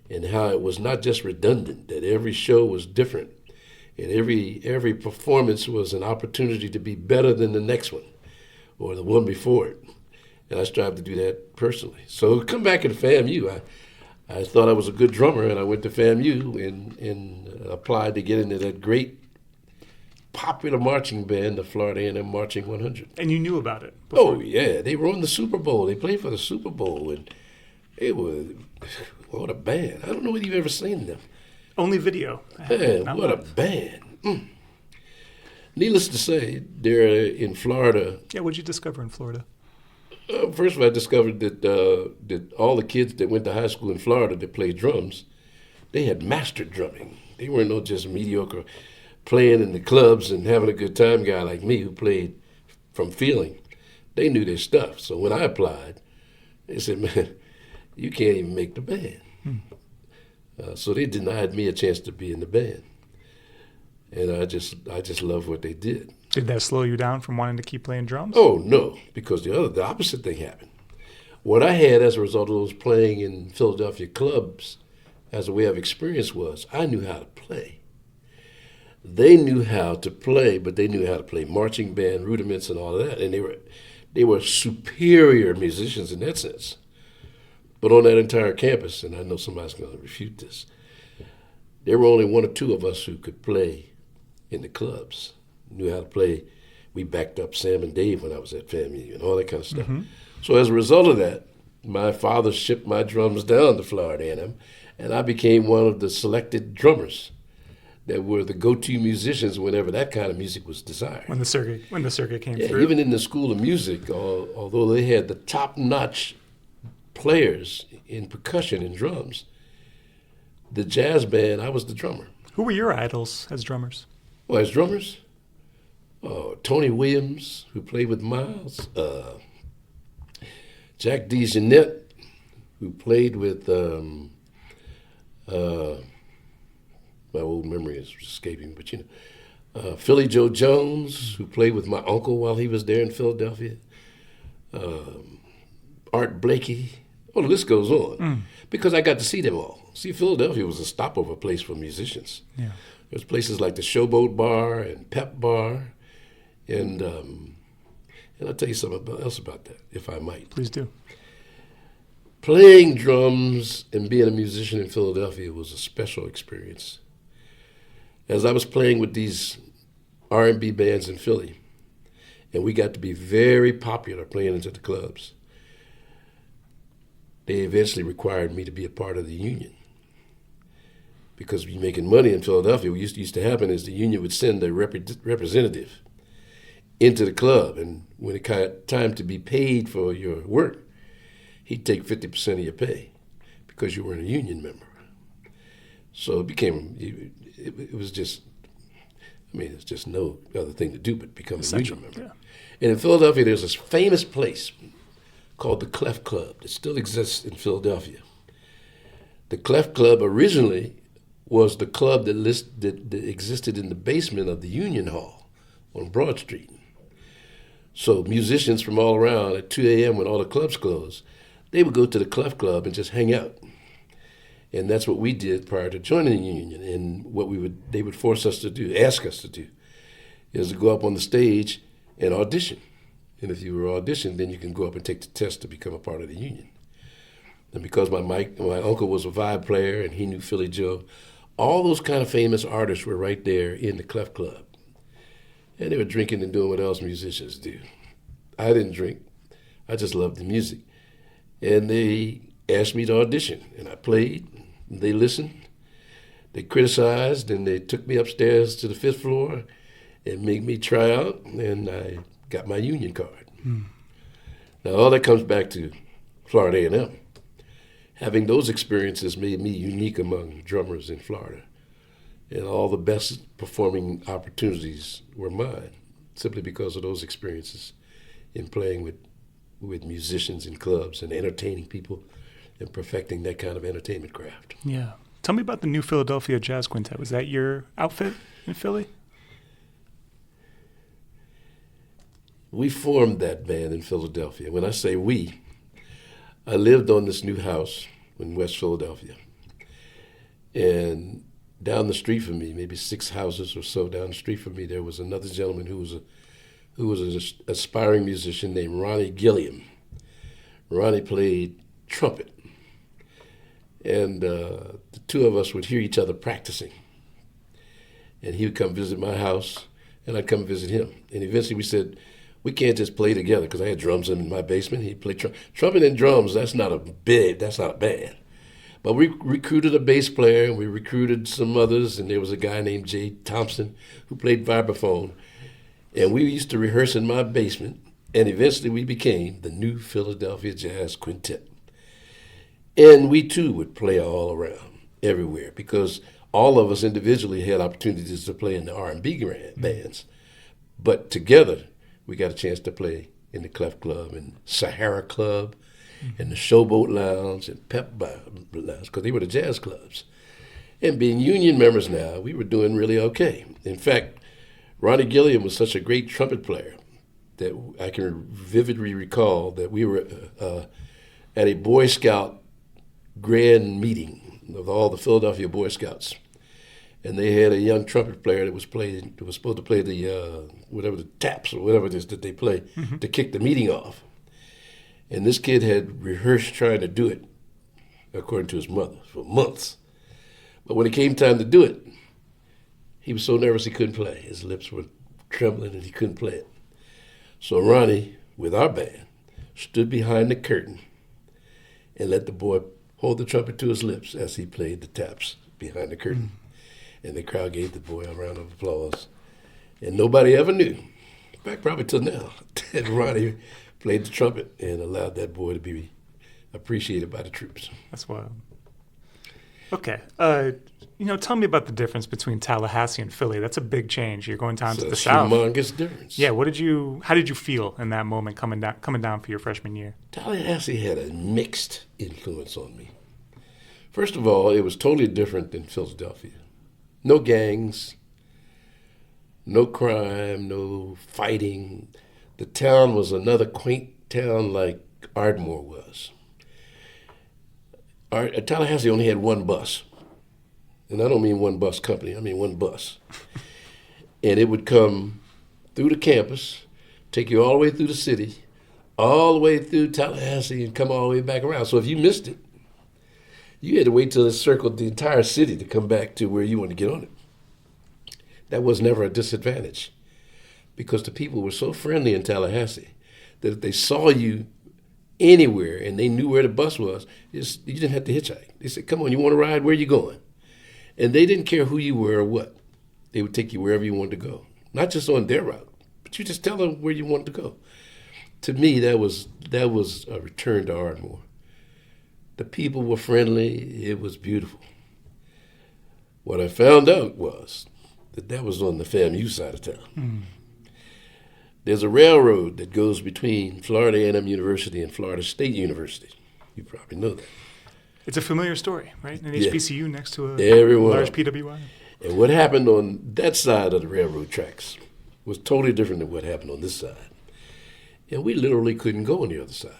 and how it was not just redundant, that every show was different and every performance was an opportunity to be better than the next one or the one before it. And I strive to do that personally. So come back into FAMU. I thought I was a good drummer, and I went to FAMU and applied to get into that great popular marching band, the Florida A&M Marching 100. And you knew about it before? Oh, yeah. They were on the Super Bowl. They played for the Super Bowl, and it was, what a band. I don't know whether you've ever seen them. Only video. Man, what a band. Needless to say, they're in Florida. Yeah, what did you discover in Florida? First of all, I discovered that all the kids that went to high school in Florida that played drums, they had mastered drumming. They weren't no just mediocre playing in the clubs and having a good time guy like me who played from feeling. They knew their stuff. So when I applied, they said, man, you can't even make the band. So they denied me a chance to be in the band. And I just love what they did. Did that slow you down from wanting to keep playing drums? Oh, no, because the opposite thing happened. What I had as a result of those playing in Philadelphia clubs as a way of experience was I knew how to play. They knew how to play, but they knew how to play marching band rudiments and all of that. And they were superior musicians in that sense. But on that entire campus, and I know somebody's going to refute this, there were only 1 or 2 of us who could play in the clubs, knew how to play. We backed up Sam and Dave when I was at FAMU and all that kind of stuff. Mm-hmm. So as a result of that, my father shipped my drums down to Florida A&M, and I became one of the selected drummers that were the go-to musicians whenever that kind of music was desired. When the circuit came through. Even in the School of Music, although they had the top-notch players in percussion and drums, the jazz band, I was the drummer. Who were your idols as drummers? Well, as drummers, Tony Williams, who played with Miles, Jack DeJohnette, who played with, my old memory is escaping, but Philly Joe Jones, who played with my uncle while he was there in Philadelphia, Art Blakey. Oh, the list goes on. Because I got to see them all. See, Philadelphia was a stopover place for musicians. Yeah. There's places like the Showboat Bar and Pep Bar, and I'll tell you something else about that, if I might. Please do. Playing drums and being a musician in Philadelphia was a special experience. As I was playing with these R&B bands in Philly, and we got to be very popular playing into the clubs, they eventually required me to be a part of the union. because you're making money in Philadelphia. What used to happen is the union would send a representative into the club, and when it came time to be paid for your work, he'd take 50% of your pay because you weren't a union member. So it was just, it's just no other thing to do but become a union member. Yeah. And in Philadelphia, there's this famous place called the Clef Club that still exists in Philadelphia. The Clef Club originally was the club that existed in the basement of the Union Hall on Broad Street. So musicians from all around at 2 a.m. when all the clubs closed, they would go to the Clef Club and just hang out. And that's what we did prior to joining the union. And what they would force us to do, ask us to do, is to go up on the stage and audition. And if you were auditioned, then you can go up and take the test to become a part of the union. And because my uncle was a vibe player and he knew Philly Joe, all those kind of famous artists were right there in the Clef Club. And they were drinking and doing what else musicians do. I didn't drink. I just loved the music. And they asked me to audition. And I played. And they listened. They criticized. And they took me upstairs to the 5th floor and made me try out. And I got my union card. Now, all that comes back to Florida A&M. Having those experiences made me unique among drummers in Florida. And all the best performing opportunities were mine, simply because of those experiences in playing with musicians in clubs and entertaining people and perfecting that kind of entertainment craft. Yeah. Tell me about the New Philadelphia Jazz Quintet. Was that your outfit in Philly? We formed that band in Philadelphia. When I say we, I lived on this new house in West Philadelphia. And down the street from me, maybe 6 houses or so down the street from me, there was another gentleman who was an aspiring musician named Ronnie Gilliam. Ronnie played trumpet. And the two of us would hear each other practicing. And he would come visit my house, and I'd come visit him. And eventually we said, we can't just play together, because I had drums in my basement. He played trumpet and drums. That's not a band. But we recruited a bass player, and we recruited some others, and there was a guy named Jay Thompson who played vibraphone. And we used to rehearse in my basement, and eventually we became the New Philadelphia Jazz Quintet. And we, too, would play all around, everywhere, because all of us individually had opportunities to play in the R&B bands. But together, we got a chance to play in the Clef Club and Sahara Club and the Showboat Lounge and Pep Lounge, because they were the jazz clubs. And being union members now, we were doing really okay. In fact, Ronnie Gilliam was such a great trumpet player that I can vividly recall that we were at a Boy Scout grand meeting of all the Philadelphia Boy Scouts. And they had a young trumpet player that was supposed to play the taps or whatever it is that they play to kick the meeting off. And this kid had rehearsed trying to do it, according to his mother, for months. But when it came time to do it, he was so nervous he couldn't play. His lips were trembling and he couldn't play it. So Ronnie, with our band, stood behind the curtain and let the boy hold the trumpet to his lips as he played the taps behind the curtain. And the crowd gave the boy a round of applause. And nobody ever knew, in fact, probably till now, that Ronnie played the trumpet and allowed that boy to be appreciated by the troops. That's wild. Okay. Tell me about the difference between Tallahassee and Philly. That's a big change. You're going down to the South. It's a humongous difference. Yeah. How did you feel in that moment coming down for your freshman year? Tallahassee had a mixed influence on me. First of all, it was totally different than Philadelphia. No gangs, no crime, no fighting. The town was another quaint town like Ardmore was. Tallahassee only had one bus. And I don't mean one bus company, I mean one bus. And it would come through the campus, take you all the way through the city, all the way through Tallahassee, and come all the way back around. So if you missed it, you had to wait till it circled the entire city to come back to where you wanted to get on it. That was never a disadvantage, because the people were so friendly in Tallahassee that if they saw you anywhere and they knew where the bus was, you didn't have to hitchhike. They said, come on, you want to ride? Where are you going? And they didn't care who you were or what. They would take you wherever you wanted to go. Not just on their route, but you just tell them where you wanted to go. To me, that was a return to Ardmore. The people were friendly. It was beautiful. What I found out was that was on the FAMU side of town. Mm. There's a railroad that goes between Florida A&M University and Florida State University. You probably know that. It's a familiar story, right? An HBCU next to a large PWI. And what happened on that side of the railroad tracks was totally different than what happened on this side. And we literally couldn't go on the other side.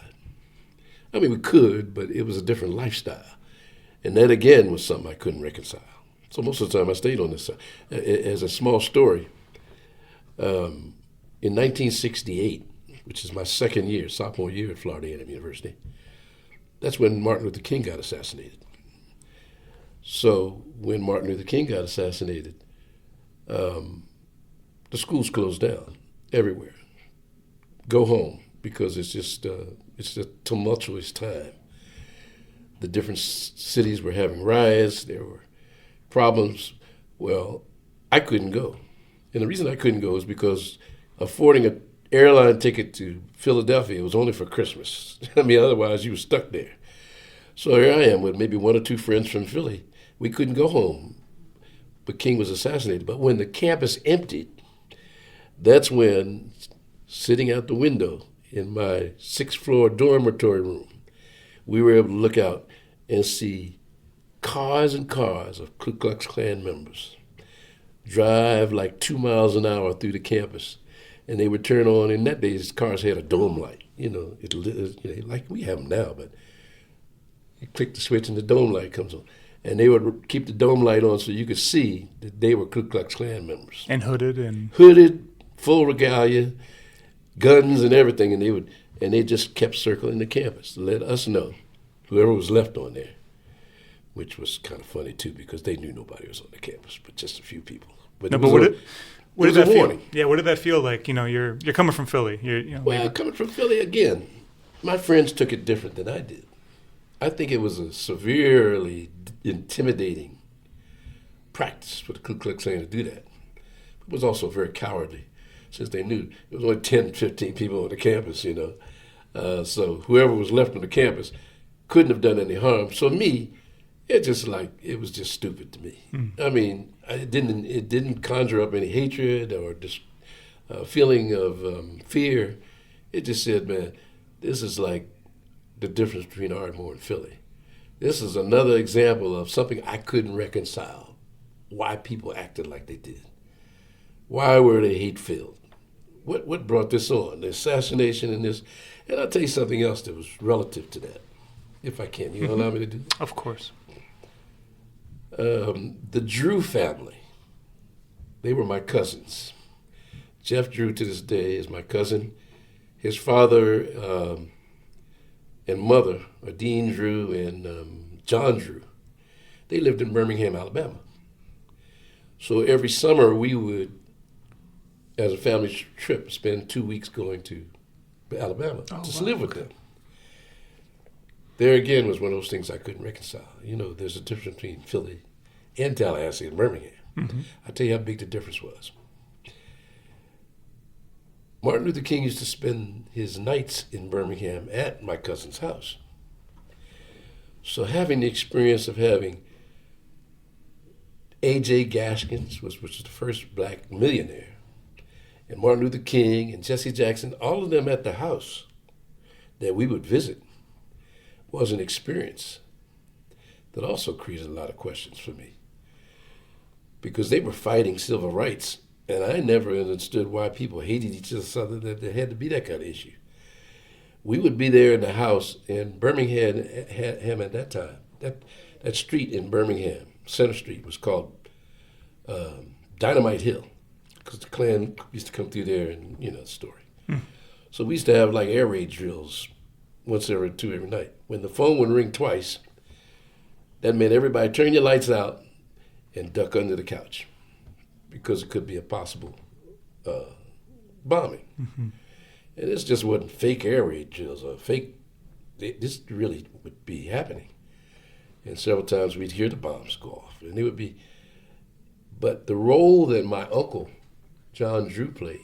I mean, we could, but it was a different lifestyle. And that, again, was something I couldn't reconcile. So most of the time I stayed on this side. As a small story, in 1968, which is my second year, sophomore year at Florida A&M University, that's when Martin Luther King got assassinated. So when Martin Luther King got assassinated, the schools closed down everywhere. Go home, because it's a tumultuous time. The different cities were having riots. There were problems. Well, I couldn't go. And the reason I couldn't go is because affording an airline ticket to Philadelphia was only for Christmas. I mean, otherwise you were stuck there. So here I am with maybe one or two friends from Philly. We couldn't go home, but King was assassinated. But when the campus emptied, that's when, sitting out the window in my 6th-floor dormitory room, we were able to look out and see cars and cars of Ku Klux Klan members drive like 2 miles an hour through the campus. And they would turn on, in that days, cars had a dome light. Like we have them now, but you click the switch and the dome light comes on. And they would keep the dome light on so you could see that they were Ku Klux Klan members. And hooded, full regalia, guns and everything, and they just kept circling the campus to let us know, whoever was left on there, which was kind of funny too, because they knew nobody was on the campus, but just a few people. What did that feel? Yeah, what did that feel like? You're coming from Philly. Coming from Philly again, my friends took it different than I did. I think it was a severely intimidating practice for the Ku Klux Klan to do that. It was also very cowardly, since they knew there was only 10, 15 people on the campus, So whoever was left on the campus couldn't have done any harm. So me, it was just stupid to me. I mean, it didn't conjure up any hatred or just feeling of fear. It just said, man, this is like the difference between Ardmore and Philly. This is another example of something I couldn't reconcile. Why people acted like they did. Why were they hate-filled? What brought this on? The assassination and this. And I'll tell you something else that was relative to that, if I can. You allow me to do that? Of course. The Drew family, they were my cousins. Jeff Drew, to this day, is my cousin. His father and mother, Dean Drew and John Drew, they lived in Birmingham, Alabama. So every summer we would, as a family trip, spend 2 weeks going to Alabama to live with them. There again was one of those things I couldn't reconcile. There's a difference between Philly and Tallahassee and Birmingham. Mm-hmm. I'll tell you how big the difference was. Martin Luther King used to spend his nights in Birmingham at my cousin's house. So having the experience of having A.J. Gaskins, which was the first black millionaire, and Martin Luther King and Jesse Jackson, all of them at the house that we would visit, was an experience that also created a lot of questions for me. Because they were fighting civil rights, and I never understood why people hated each other, that there had to be that kind of issue. We would be there in the house, and Birmingham at that time, that street in Birmingham, Center Street, was called Dynamite Hill, because the Klan used to come through there, and the story. So we used to have like air raid drills once every night. When the phone would ring twice, that meant everybody turn your lights out and duck under the couch, because it could be a possible bombing. Mm-hmm. And this just wasn't fake air raid drills or fake, this really would be happening. And several times we'd hear the bombs go off. And it would be, but the role that my uncle, John Drew, played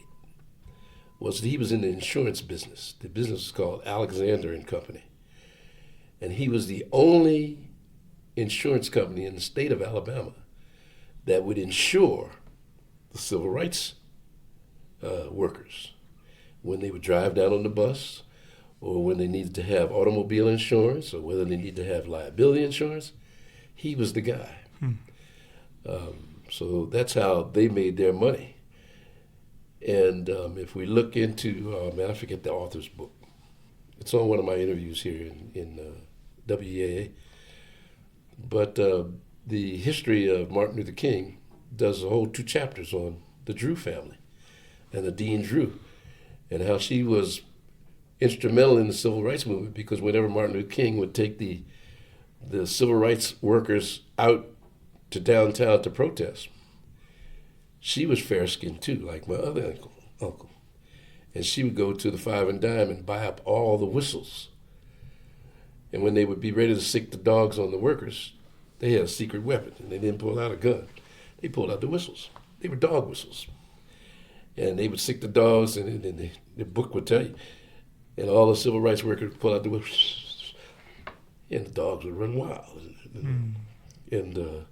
was that he was in the insurance business. The business was called Alexander and Company. And he was the only insurance company in the state of Alabama that would insure the civil rights workers when they would drive down on the bus, or when they needed to have automobile insurance, or whether they needed to have liability insurance. He was the guy. So that's how they made their money. And if we look into, I forget the author's book. It's on one of my interviews here in WEAA. But the history of Martin Luther King does a whole 2 chapters on the Drew family and the Dean Drew, and how she was instrumental in the civil rights movement, because whenever Martin Luther King would take the civil rights workers out to downtown to protest, she was fair-skinned too, like my other uncle. And she would go to the Five and Dime and buy up all the whistles. And when they would be ready to sick the dogs on the workers, they had a secret weapon, and they didn't pull out a gun. They pulled out the whistles. They were dog whistles. And they would sick the dogs, and the book would tell you. And all the civil rights workers would pull out the whistles, and the dogs would run wild. And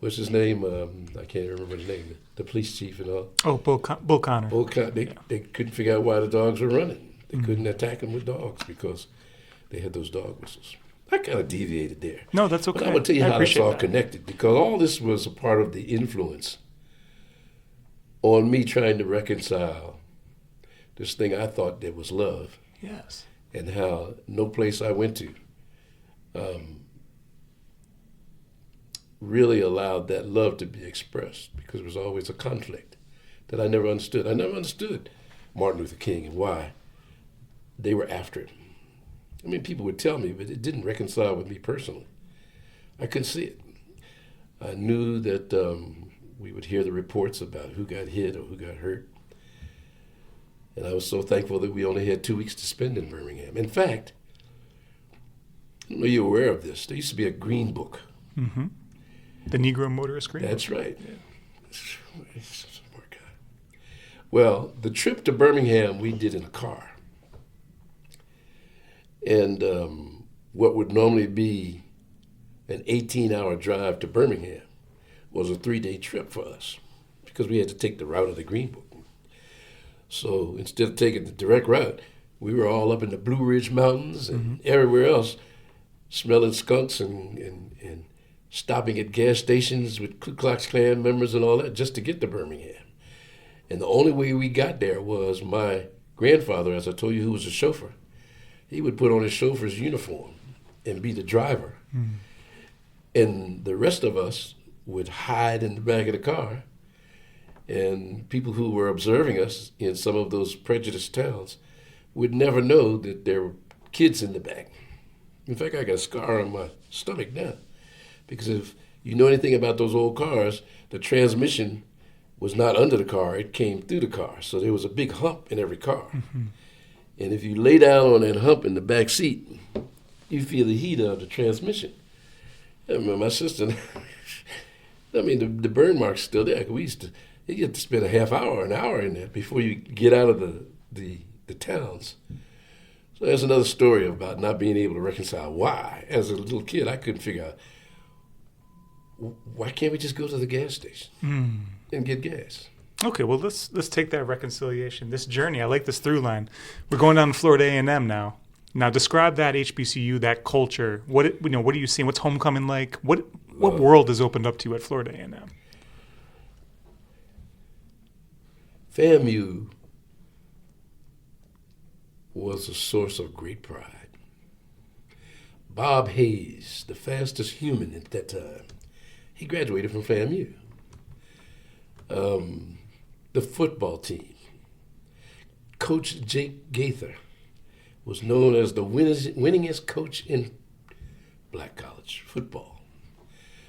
what's his name? I can't remember his name. The police chief and all. Oh, Bull Connor. Bull Connor. They couldn't figure out why the dogs were running. They couldn't attack them with dogs because they had those dog whistles. I kind of deviated there. No, that's okay. But I'm going to tell you how it's all that. connected, because all this was a part of the influence on me trying to reconcile this thing I thought that was love. Yes. And how no place I went to really allowed that love to be expressed, because it was always a conflict that I never understood. I never understood Martin Luther King and why they were after him. I mean, people would tell me, but it didn't reconcile with me personally. I couldn't see it. I knew that we would hear the reports about who got hit or who got hurt. And I was so thankful that we only had 2 weeks to spend in Birmingham. In fact, I don't know if you're aware of this. There used to be a green book. Mm-hmm. The Negro Motorist Green That's Book. right. Yeah. Smart guy. Well, the trip to Birmingham we did in a car. And what would normally be an 18-hour drive to Birmingham was a 3-day trip for us, because we had to take the route of the Green Book. So instead of taking the direct route, we were all up in the Blue Ridge Mountains and everywhere else, smelling skunks and stopping at gas stations with Ku Klux Klan members and all that just to get to Birmingham. And the only way we got there was my grandfather, as I told you, who was a chauffeur. He would put on his chauffeur's uniform and be the driver. And the rest of us would hide in the back of the car. And people who were observing us in some of those prejudiced towns would never know that there were kids in the back. In fact, I got a scar on my stomach now, because if you know anything about those old cars, the transmission was not under the car, it came through the car. So there was a big hump in every car. And if you lay down on that hump in the back seat, you feel the heat of the transmission. I remember my sister, I mean, the burn mark's still there. You had to spend a half hour, an hour in there before you get out of the towns. So there's another story about not being able to reconcile why. As a little kid, I couldn't figure out, why can't we just go to the gas station and get gas? Okay, well, let's take that reconciliation, this journey. I like this through line. We're going down to Florida A&M now. Now, describe that HBCU, that culture. What are you seeing? What's homecoming like? What world has opened up to you at Florida A&M? FAMU was a source of great pride. Bob Hayes, the fastest human at that time, he graduated from FAMU. The football team, Coach Jake Gaither, was known as the winningest coach in black college football.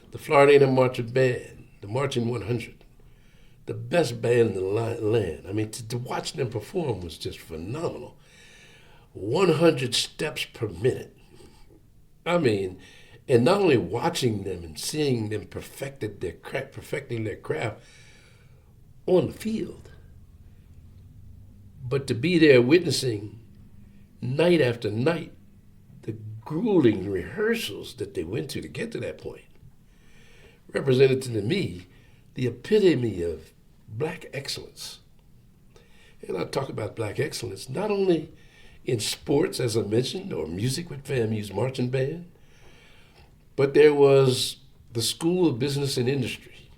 The Florida A&M Marching Band, the Marching 100, the best band in the land. I mean, to watch them perform was just phenomenal. 100 steps per minute. I mean, And not only watching them and seeing them perfecting their craft on the field, but to be there witnessing night after night the grueling rehearsals that they went to get to that point represented to me the epitome of black excellence. And I talk about black excellence not only in sports, as I mentioned, or music with FAMU's marching band, but there was the School of Business and Industry,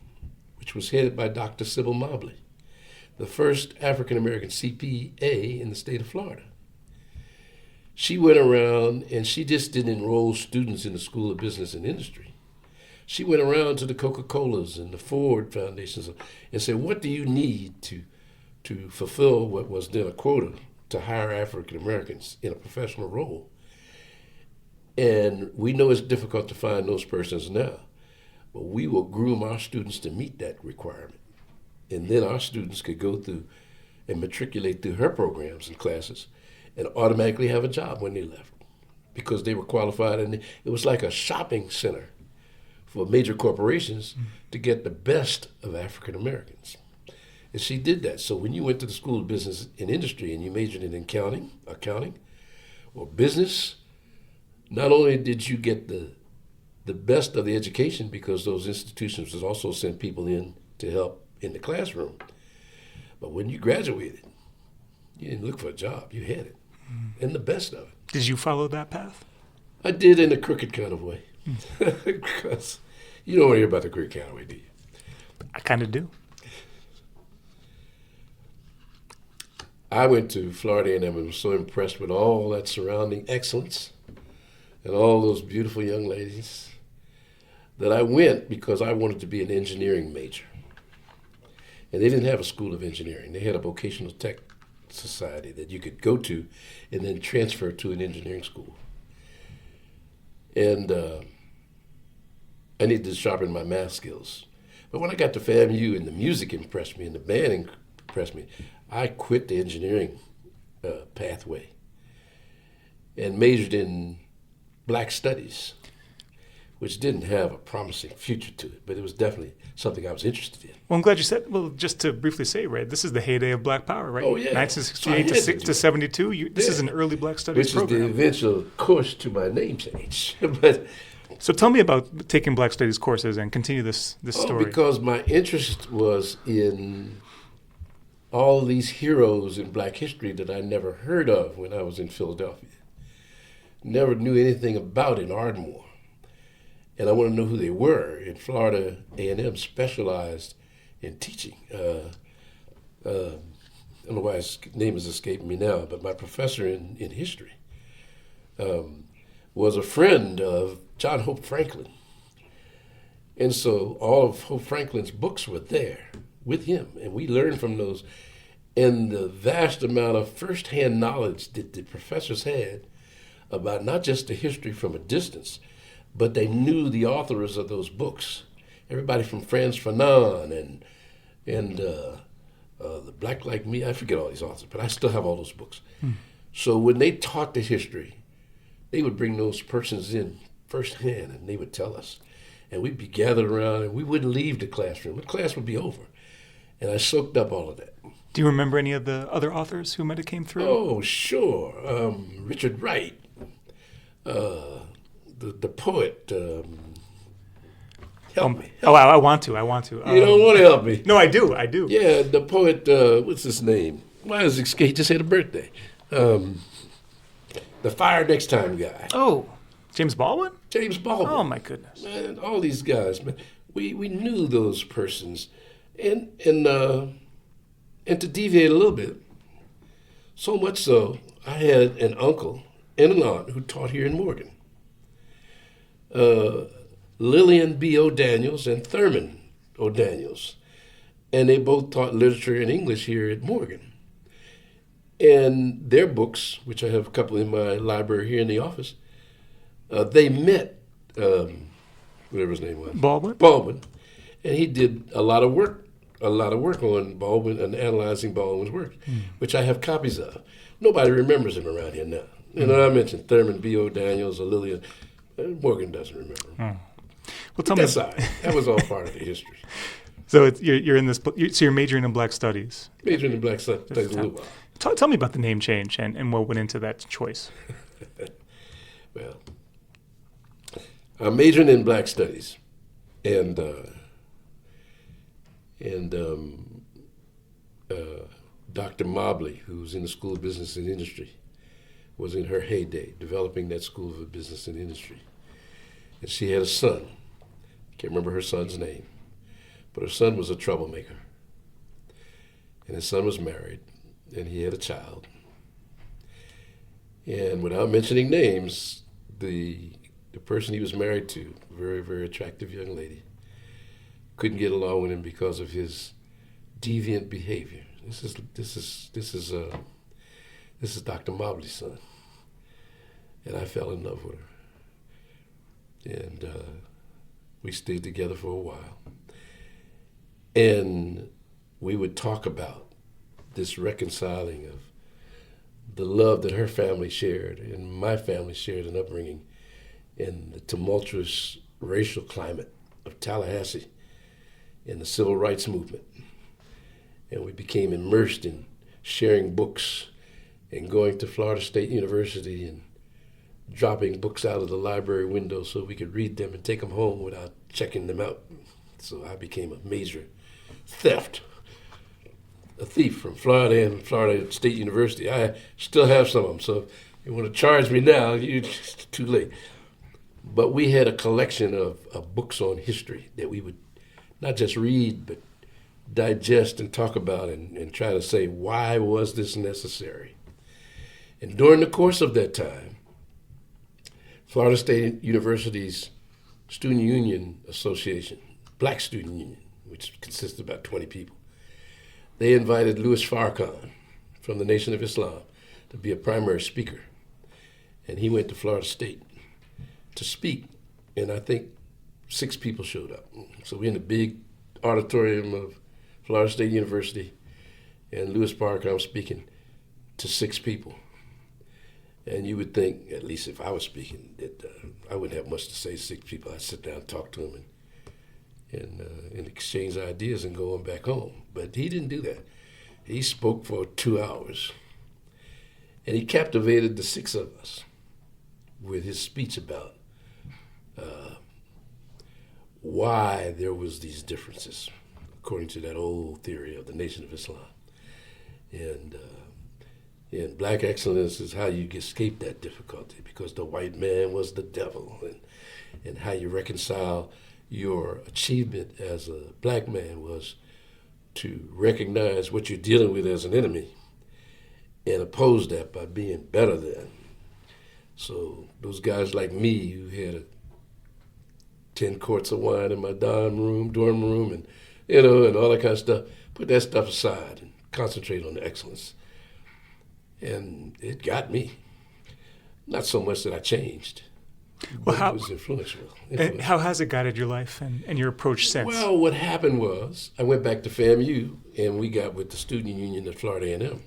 which was headed by Dr. Sybil Mobley, the first African-American CPA in the state of Florida. She went around and she just didn't enroll students in the School of Business and Industry. She went around to the Coca-Colas and the Ford Foundations and said, what do you need to fulfill what was then a quota to hire African-Americans in a professional role? And we know it's difficult to find those persons now, but we will groom our students to meet that requirement. And then our students could go through and matriculate through her programs and classes and automatically have a job when they left because they were qualified. And it was like a shopping center for major corporations to get the best of African Americans. And she did that. So when you went to the School of Business and Industry and you majored in accounting, or business, not only did you get the best of the education because those institutions would also send people in to help in the classroom, but when you graduated, you didn't look for a job, you had it, and the best of it. Did you follow that path? I did in a crooked kind of way, because you don't want to hear about the crooked kind of way, do you? I kind of do. I went to Florida A&M and was so impressed with all that surrounding excellence and all those beautiful young ladies that I went because I wanted to be an engineering major. And they didn't have a school of engineering. They had a vocational tech society that you could go to and then transfer to an engineering school. And I needed to sharpen my math skills. But when I got to FAMU and the music impressed me and the band impressed me, I quit the engineering pathway and majored in Black Studies, which didn't have a promising future to it, but it was definitely something I was interested in. Well, I'm glad you said, well, just to briefly say, right, this is the heyday of Black Power, right? Oh, yeah. 1968 to 72, this is an early Black Studies program. Which is the eventual course to my namesake. But so tell me about taking Black Studies courses and continue this story. Because my interest was in all these heroes in Black history that I never heard of when I was in Philadelphia. Never knew anything about in Ardmore. And I want to know who they were. And Florida A&M specialized in teaching. I don't know why his name is escaping me now, but my professor in history was a friend of John Hope Franklin. And so all of Hope Franklin's books were there with him, and we learned from those. And the vast amount of firsthand knowledge that the professors had about not just the history from a distance, but they knew the authors of those books. Everybody from Frantz Fanon and the Black Like Me, I forget all these authors, but I still have all those books. So when they taught the history, they would bring those persons in firsthand and they would tell us. And we'd be gathered around and we wouldn't leave the classroom. The class would be over. And I soaked up all of that. Do you remember any of the other authors who might have came through? Oh, sure. Richard Wright, the poet. Help me. Oh, I want to. You don't want to help me. No, I do. Yeah, the poet, what's his name? Why does he just had a birthday? The Fire Next Time guy. Oh, James Baldwin? James Baldwin. Oh, my goodness. Man, all these guys, man. We knew those persons. And to deviate a little bit, so much so, I had an uncle and an aunt who taught here in Morgan. Lillian B. O'Daniels and Thurman O'Daniels. And they both taught literature and English here at Morgan. And their books, which I have a couple in my library here in the office, they met, whatever his name was. Baldwin. And he did a lot of work on Baldwin and analyzing Baldwin's work, which I have copies of. Nobody remembers him around here now. You know, I mentioned Thurman B. O'Daniels or Lillian. Morgan doesn't remember. Oh. Well, tell That's me. all right. That was all part of the history. So you're in this. So you're majoring in Black Studies. Majoring in Black Studies a little while. Tell me about the name change and what went into that choice. Well, I'm majoring in Black Studies, and Dr. Mobley, who's in the School of Business and Industry, was in her heyday developing that School of Business and Industry. And she had a son. I can't remember her son's name, but her son was a troublemaker. And his son was married, and he had a child. And without mentioning names, the person he was married to, a very, very attractive young lady, couldn't get along with him because of his deviant behavior. This is Dr. Mobley's son, and I fell in love with her, and we stayed together for a while, and we would talk about this reconciling of the love that her family shared and my family shared in upbringing in the tumultuous racial climate of Tallahassee in the civil rights movement. And we became immersed in sharing books and going to Florida State University and dropping books out of the library window so we could read them and take them home without checking them out. So I became a major a thief from Florida and Florida State University. I still have some of them, so if you want to charge me now, it's too late. But we had a collection of books on history that we would not just read, but digest and talk about and try to say, why was this necessary? And during the course of that time, Florida State University's Student Union Association, Black Student Union, which consists of about 20 people, they invited Louis Farrakhan from the Nation of Islam to be a primary speaker. And he went to Florida State to speak, and I think 6 people showed up. So we're in the big auditorium of Florida State University, and Louis Farrakhan speaking to 6 people. And you would think, at least if I was speaking, that I wouldn't have much to say to 6 people. I'd sit down and talk to them and exchange ideas and go on back home. But he didn't do that. He spoke for 2 hours, and he captivated the 6 of us with his speech about why there was these differences, according to that old theory of the Nation of Islam. And black excellence is how you escape that difficulty, because the white man was the devil, and how you reconcile your achievement as a black man was to recognize what you're dealing with as an enemy and oppose that by being better than. So those guys like me who had 10 quarts of wine in my dorm room, and and all that kind of stuff, put that stuff aside and concentrate on the excellence. And it got me. Not so much that I changed, but it was influential. And how has it guided your life and your approach since? Well, what happened was I went back to FAMU, and we got with the student union at Florida A&M.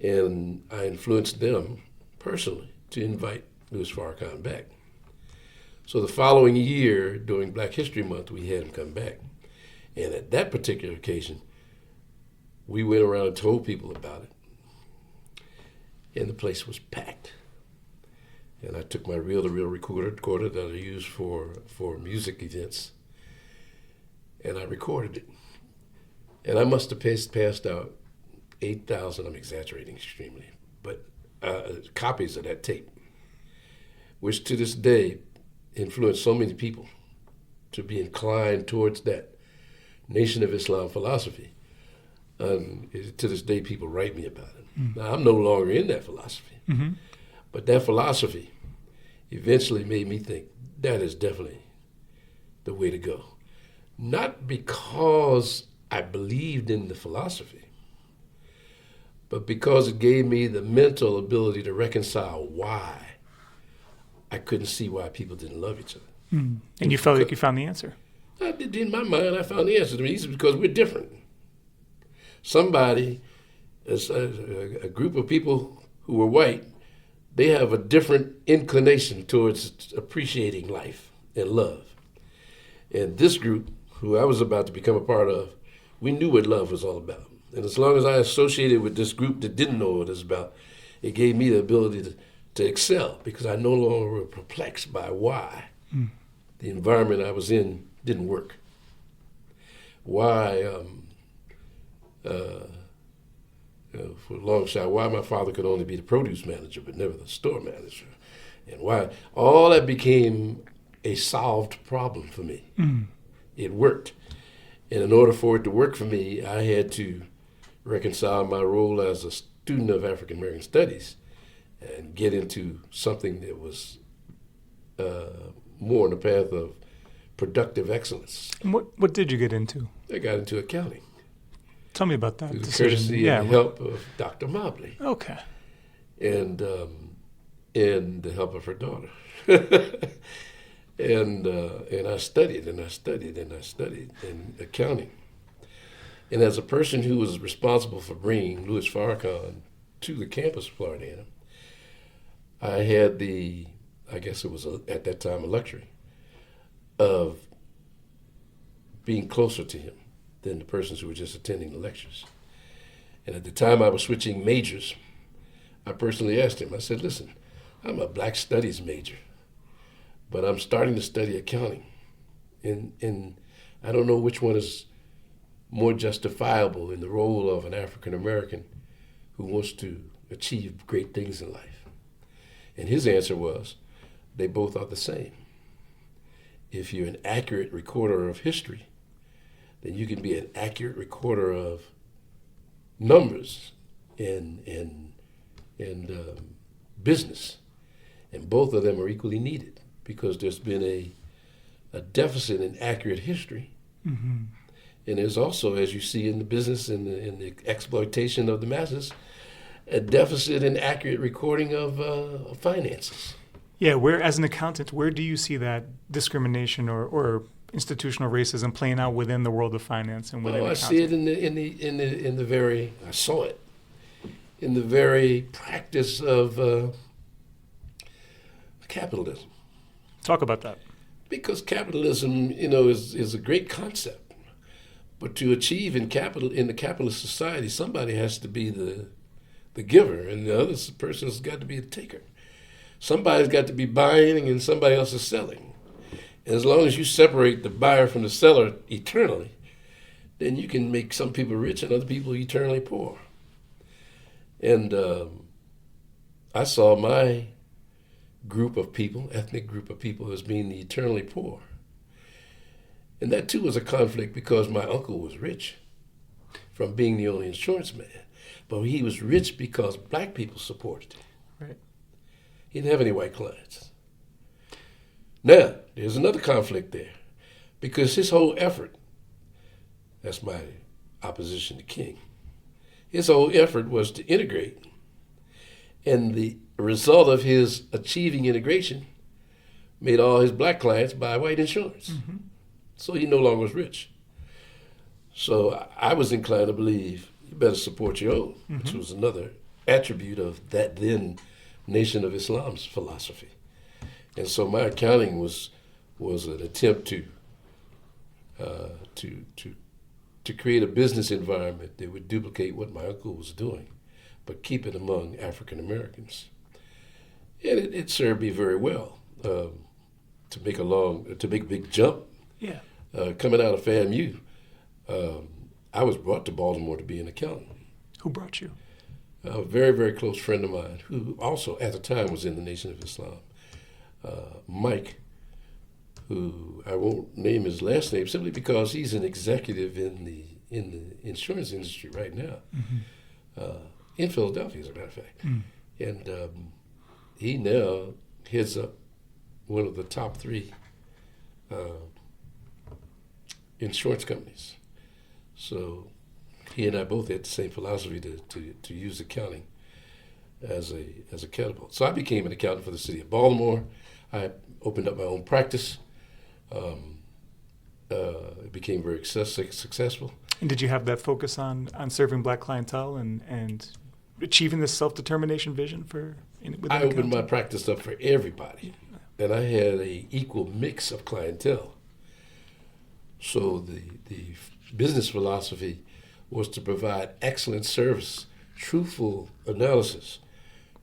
And I influenced them personally to invite Louis Farrakhan back. So the following year, during Black History Month, we had him come back. And at that particular occasion, we went around and told people about it. And the place was packed. And I took my reel-to-reel recorder that I use for music events, and I recorded it. And I must have passed out 8,000, I'm exaggerating extremely, but copies of that tape, which to this day influenced so many people to be inclined towards that Nation of Islam philosophy. To this day, people write me about it. Mm-hmm. Now, I'm no longer in that philosophy, mm-hmm. but that philosophy eventually made me think that is definitely the way to go. Not because I believed in the philosophy, but because it gave me the mental ability to reconcile why I couldn't see why people didn't love each other. Mm. And you felt like you found the answer? In my mind, I found the answer. The reason is because we're different. Somebody, a group of people who were white, they have a different inclination towards appreciating life and love. And this group, who I was about to become a part of, we knew what love was all about. And as long as I associated with this group that didn't know what it was about, it gave me the ability to excel, because I no longer was perplexed by why the environment I was in didn't work. Why, for a long shot, why my father could only be the produce manager but never the store manager. And why all that became a solved problem for me. It worked. And in order for it to work for me, I had to reconcile my role as a student of African American Studies and get into something that was more on the path of productive excellence. And what did you get into? I got into accounting. Tell me about that Through the decision. courtesy and the help of Dr. Mobley. Okay. And the help of her daughter. And I studied and I studied and I studied in accounting. And as a person who was responsible for bringing Louis Farrakhan to the campus of Florida A&M, I had I guess it was at that time a luxury of being closer to him than the persons who were just attending the lectures. And at the time I was switching majors, I personally asked him, I said, listen, I'm a Black Studies major, but I'm starting to study accounting. And I don't know which one is more justifiable in the role of an African American who wants to achieve great things in life. And his answer was, they both are the same. If you're an accurate recorder of history, then you can be an accurate recorder of numbers and business. And both of them are equally needed, because there's been a deficit in accurate history. Mm-hmm. And there's also, as you see in the business and the exploitation of the masses, a deficit in accurate recording of finances. Yeah, as an accountant, where do you see that discrimination or institutional racism playing out within the world of finance and within accounting? I see it I saw it in the very practice of capitalism. Talk about that. Because capitalism, is a great concept. But to achieve in the capitalist society, somebody has to be the giver, and the other person's got to be the taker. Somebody's got to be buying, and somebody else is selling. And as long as you separate the buyer from the seller eternally, then you can make some people rich and other people eternally poor. And I saw my ethnic group of people, as being the eternally poor. And that too was a conflict, because my uncle was rich from being the only insurance man. But he was rich because Black people supported him. Right. He didn't have any white clients. Now, there's another conflict there, because his whole effort, that's my opposition to King, his whole effort was to integrate. And the result of his achieving integration made all his Black clients buy white insurance. Mm-hmm. So he no longer was rich. So I was inclined to believe you better support your own, mm-hmm. which was another attribute of that then Nation of Islam's philosophy. And so my accounting was an attempt to create a business environment that would duplicate what my uncle was doing, but keep it among African Americans. And it served me very well to make a big jump. Yeah. Coming out of FAMU, I was brought to Baltimore to be an accountant. Who brought you? A very, very close friend of mine, who also at the time was in the Nation of Islam, Mike, who I won't name his last name simply because he's an executive in the insurance industry right now, mm-hmm. In Philadelphia, as a matter of fact. Mm. And he now heads up one of the top 3 insurance companies. So he and I both had the same philosophy to use accounting as a catapult. So I became an accountant for the city of Baltimore. I opened up my own practice. It became very successful. And did you have that focus on serving Black clientele and achieving this self-determination vision within I opened my accounting? practice up for everybody, and I had a equal mix of clientele. So the business philosophy was to provide excellent service, truthful analysis,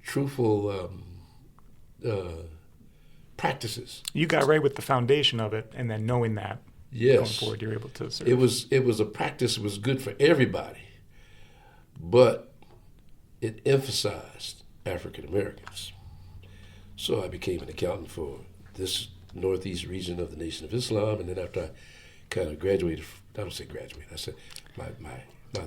truthful practices. You got right with the foundation of it, and then knowing that going Yes, forward, you're able to serve. it was a practice that was good for everybody, but it emphasized African Americans. So I became an accountant for this northeast region of the Nation of Islam, and then after I kind of graduated, I don't say graduated, I said my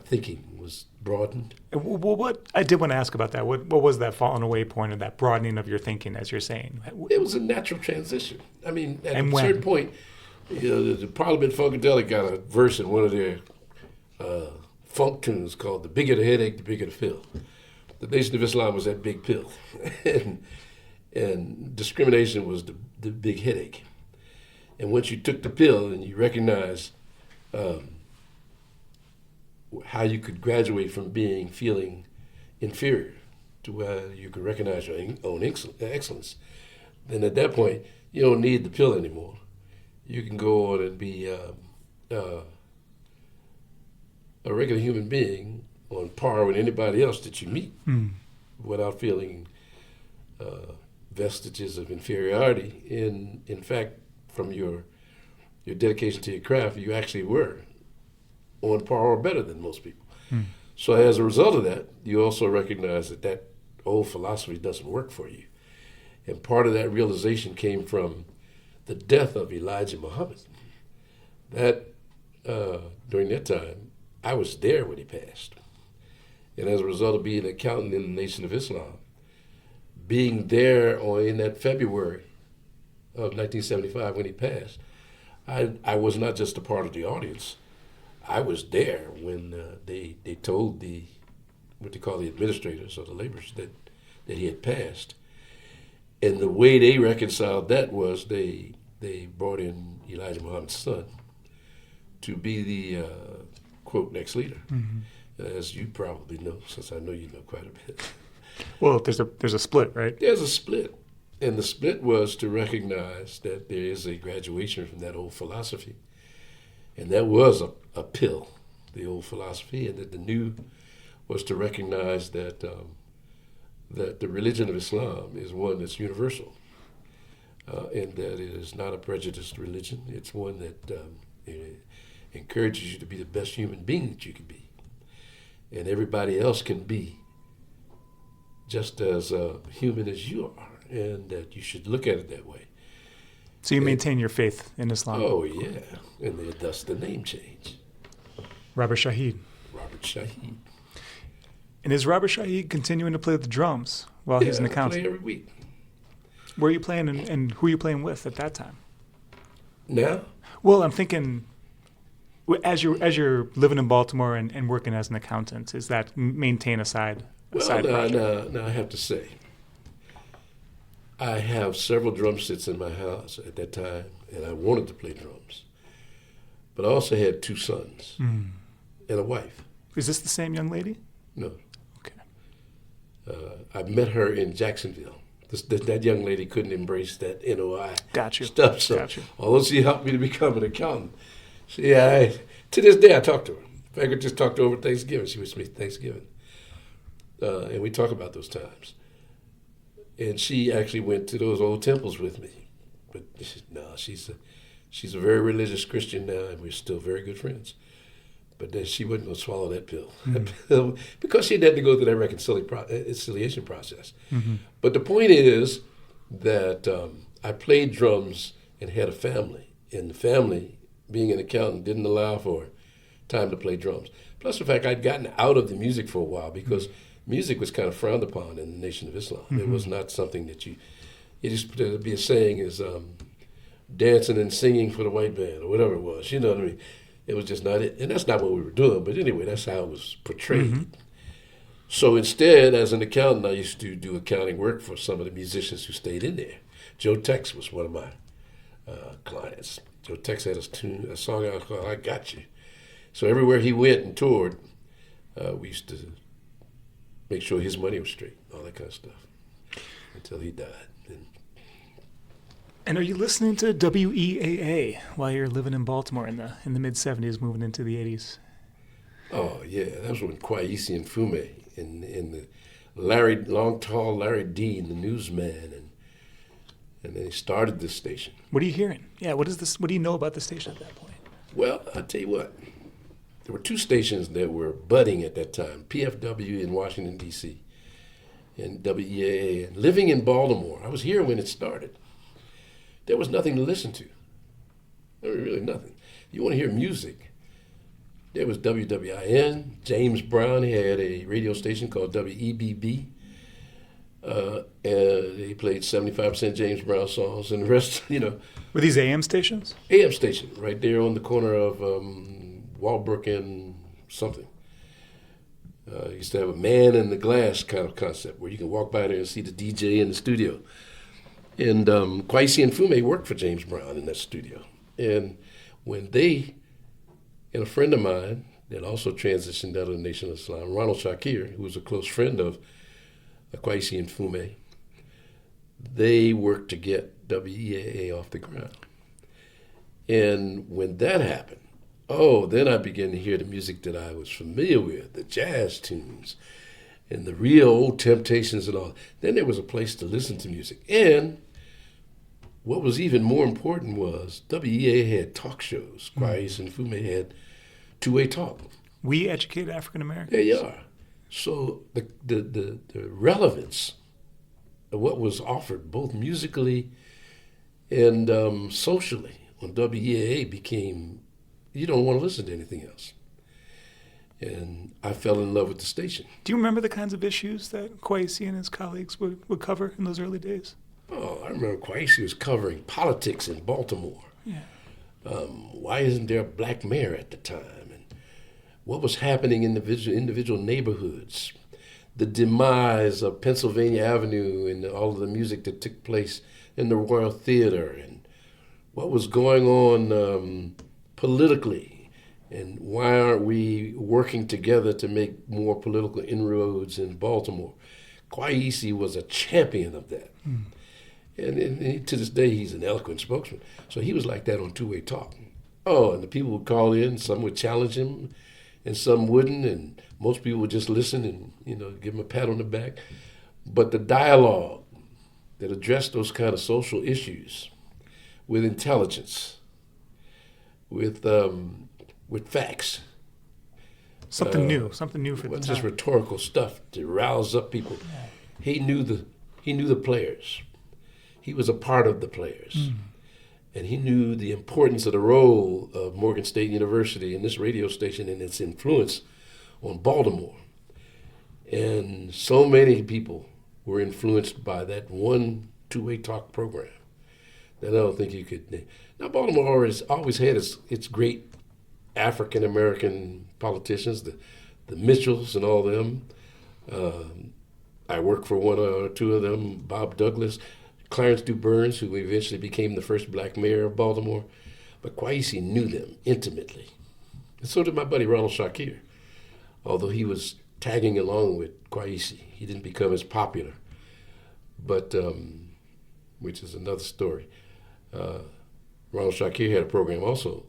thinking was broadened. Well, what I did want to ask about that. What was that falling away point, or that broadening of your thinking, as you're saying? It was a natural transition. I mean, at And a when? certain point, the Parliament Funkadelic got a verse in one of their funk tunes called "The Bigger the Headache, the Bigger the Pill." The Nation of Islam was that big pill, and discrimination was the big headache. And once you took the pill and you recognized how you could graduate from feeling inferior to where you could recognize your own excellence, then at that point you don't need the pill anymore. You can go on and be a regular human being on par with anybody else that you meet without feeling vestiges of inferiority. In fact, from your dedication to your craft, you actually were on par or better than most people. So as a result of that, you also recognize that old philosophy doesn't work for you. And part of that realization came from the death of Elijah Muhammad. That, during that time, I was there when he passed. And as a result of being an accountant in the Nation of Islam, being there in that February of 1975 when he passed, I was not just a part of the audience. I was there when they told what they call the administrators or the laborers that he had passed. And the way they reconciled that was they brought in Elijah Muhammad's son to be the, quote, next leader. As you probably know, since I know you know quite a bit. Well, there's a split, right? There's a split. And the split was to recognize that there is a graduation from that old philosophy. And that was a pill, the old philosophy, and that the new was to recognize that that the religion of Islam is one that's universal, and that it is not a prejudiced religion. It's one that encourages you to be the best human being that you can be. And everybody else can be just as human as you are, and that you should look at it that way. So you maintain your faith in Islam. Oh, yeah. And thus the name change. Robert Shahid. Robert Shahid. And is Robert Shahid continuing to play the drums while he's an I accountant? play every week. Where are you playing, and who are you playing with at that time? Now? Well, I'm thinking, as you're living in Baltimore and working as an accountant, is that maintain a side project? Now I have to say, I have several drum sets in my house at that time, and I wanted to play drums. But I also had 2 sons and a wife. Is this the same young lady? No. Okay. I met her in Jacksonville. That young lady couldn't embrace that NOI stuff. So Got you. although she helped me to become an accountant, to this day I talk to her. If I could just talk to her over Thanksgiving, she wished me Thanksgiving. And we talk about those times. And she actually went to those old temples with me. But she's a very religious Christian now, and we're still very good friends. But then she wasn't going to swallow that pill. Because she had to go through that reconciliation process. But the point is that I played drums and had a family. And the family, being an accountant, didn't allow for time to play drums. Plus the fact I'd gotten out of the music for a while because music was kind of frowned upon in the Nation of Islam. It was not something that it used to be a saying is dancing and singing for the white man or whatever it was. You know what I mean? It was just not it. And that's not what we were doing. But anyway, that's how it was portrayed. So instead, as an accountant, I used to do accounting work for some of the musicians who stayed in there. Joe Tex was one of my clients. Joe Tex had a song out called I Got You. So everywhere he went and toured, we used to make sure his money was straight, all that kind of stuff, until he died. And are you listening to WEAA while you're living in Baltimore in the mid-'70s, moving into the '80s? Oh, yeah, that was when Kwesi and Fume and the long, tall Larry Dean, the newsman, and they started this station. What are you hearing? Yeah, what is this? What do you know about the station at that point? Well, I'll tell you what. There were two stations that were budding at that time, PFW in Washington, D.C., and WEAA. And living in Baltimore, I was here when it started. There was nothing to listen to. There was really nothing. You want to hear music. There was WWIN. James Brown had a radio station called WEBB. And he played 75% James Brown songs, and the rest, Were these AM stations? AM station, right there on the corner of Walbrook and something. Used to have a man in the glass kind of concept where you can walk by there and see the DJ in the studio. And Kwesi and Fume worked for James Brown in that studio. And when they, and a friend of mine that also transitioned out of the Nation of Islam, Ronald Shakir, who was a close friend of Kwesi and Fume, they worked to get WEAA off the ground. And when that happened, then I began to hear the music that I was familiar with, the jazz tunes, and the real old Temptations and all. Then there was a place to listen to music. And what was even more important was WEA had talk shows. Kwesi and Fume had two-way talk. We educate African Americans. There you are. So the relevance of what was offered, both musically and socially, on WEAA became, you don't want to listen to anything else. And I fell in love with the station. Do you remember the kinds of issues that Kwesi and his colleagues would cover in those early days? Oh, I remember Kwesi was covering politics in Baltimore. Yeah. Why isn't there a black mayor at the time? And what was happening in individual neighborhoods? The demise of Pennsylvania Avenue and all of the music that took place in the Royal Theater, and what was going on politically. And why aren't we working together to make more political inroads in Baltimore? Kwesi was a champion of that. And to this day, he's an eloquent spokesman. So he was like that on two-way talk. And the people would call in. Some would challenge him, and some wouldn't. And most people would just listen and, give him a pat on the back. But the dialogue that addressed those kind of social issues with intelligence, with facts. Something new for the time. Just rhetorical stuff to rouse up people. Yeah. He knew the players. He was a part of the players. And he knew the importance of the role of Morgan State University and this radio station and its influence on Baltimore. And so many people were influenced by that one two-way talk program that I don't think you could. Now, Baltimore has always had its great African-American politicians, the Mitchells and all them. I worked for one or two of them, Bob Douglas, Clarence DuBurns, who eventually became the first black mayor of Baltimore. But Kwesi knew them intimately. And so did my buddy Ronald Shakir. Although he was tagging along with Kwesi, he didn't become as popular. But, which is another story. Ronald Shakir had a program also,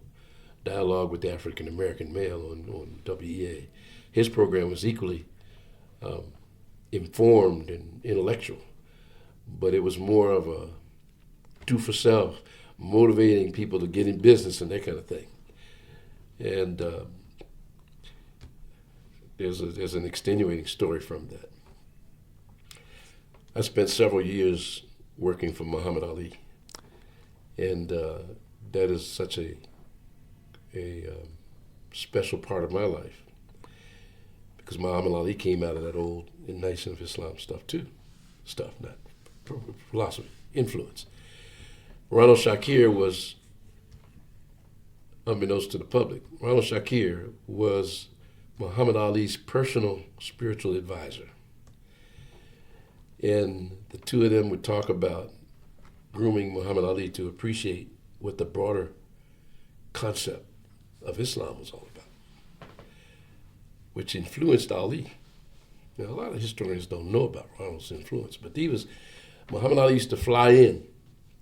Dialogue with the African American Male on WEA. His program was equally informed and intellectual, but it was more of a do for self, motivating people to get in business and that kind of thing. And there's an extenuating story from that. I spent several years working for Muhammad Ali, and that is such a special part of my life, because Muhammad Ali came out of that old Nation of Islam stuff too. Not philosophy, influence. Ronald Shakir was, unbeknownst to the public, Ronald Shakir was Muhammad Ali's personal spiritual advisor. And the two of them would talk about grooming Muhammad Ali to appreciate what the broader concept of Islam was all about, which influenced Ali. Now, a lot of historians don't know about Ronald's influence, but Muhammad Ali used to fly in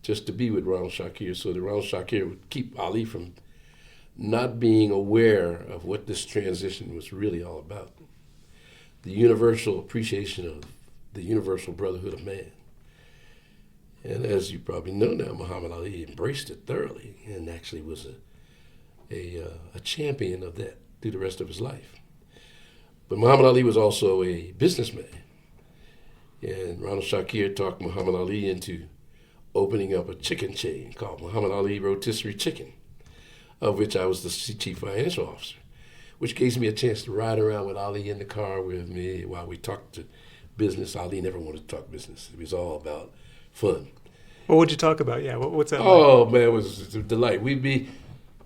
just to be with Ronald Shakir so that Ronald Shakir would keep Ali from not being aware of what this transition was really all about. The universal appreciation of the universal brotherhood of man. And as you probably know now, Muhammad Ali embraced it thoroughly and actually was a champion of that through the rest of his life. But Muhammad Ali was also a businessman. And Ronald Shakir talked Muhammad Ali into opening up a chicken chain called Muhammad Ali Rotisserie Chicken, of which I was the chief financial officer, which gave me a chance to ride around with Ali in the car with me while we talked to business. Ali never wanted to talk business. It was all about fun. What would you talk about? Yeah, what's that Oh, like? man, it was a delight.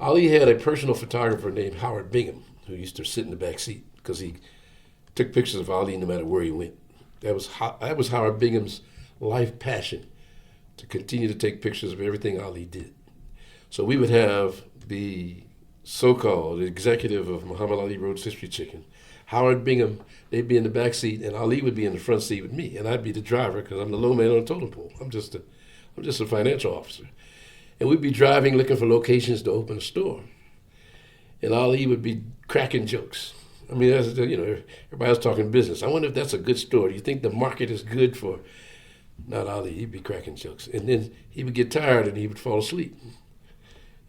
Ali had a personal photographer named Howard Bingham who used to sit in the back seat because he took pictures of Ali no matter where he went. That was Howard Bingham's life passion, to continue to take pictures of everything Ali did. So we would have the so-called executive of Muhammad Ali Rotisserie Chicken, Howard Bingham. They'd be in the back seat, and Ali would be in the front seat with me, and I'd be the driver because I'm the low man on the totem pole. I'm just a financial officer. And we'd be driving, looking for locations to open a store. And Ali would be cracking jokes. I mean, everybody was talking business. I wonder if that's a good store. Do you think the market is good for... Not Ali, he'd be cracking jokes. And then he would get tired and he would fall asleep.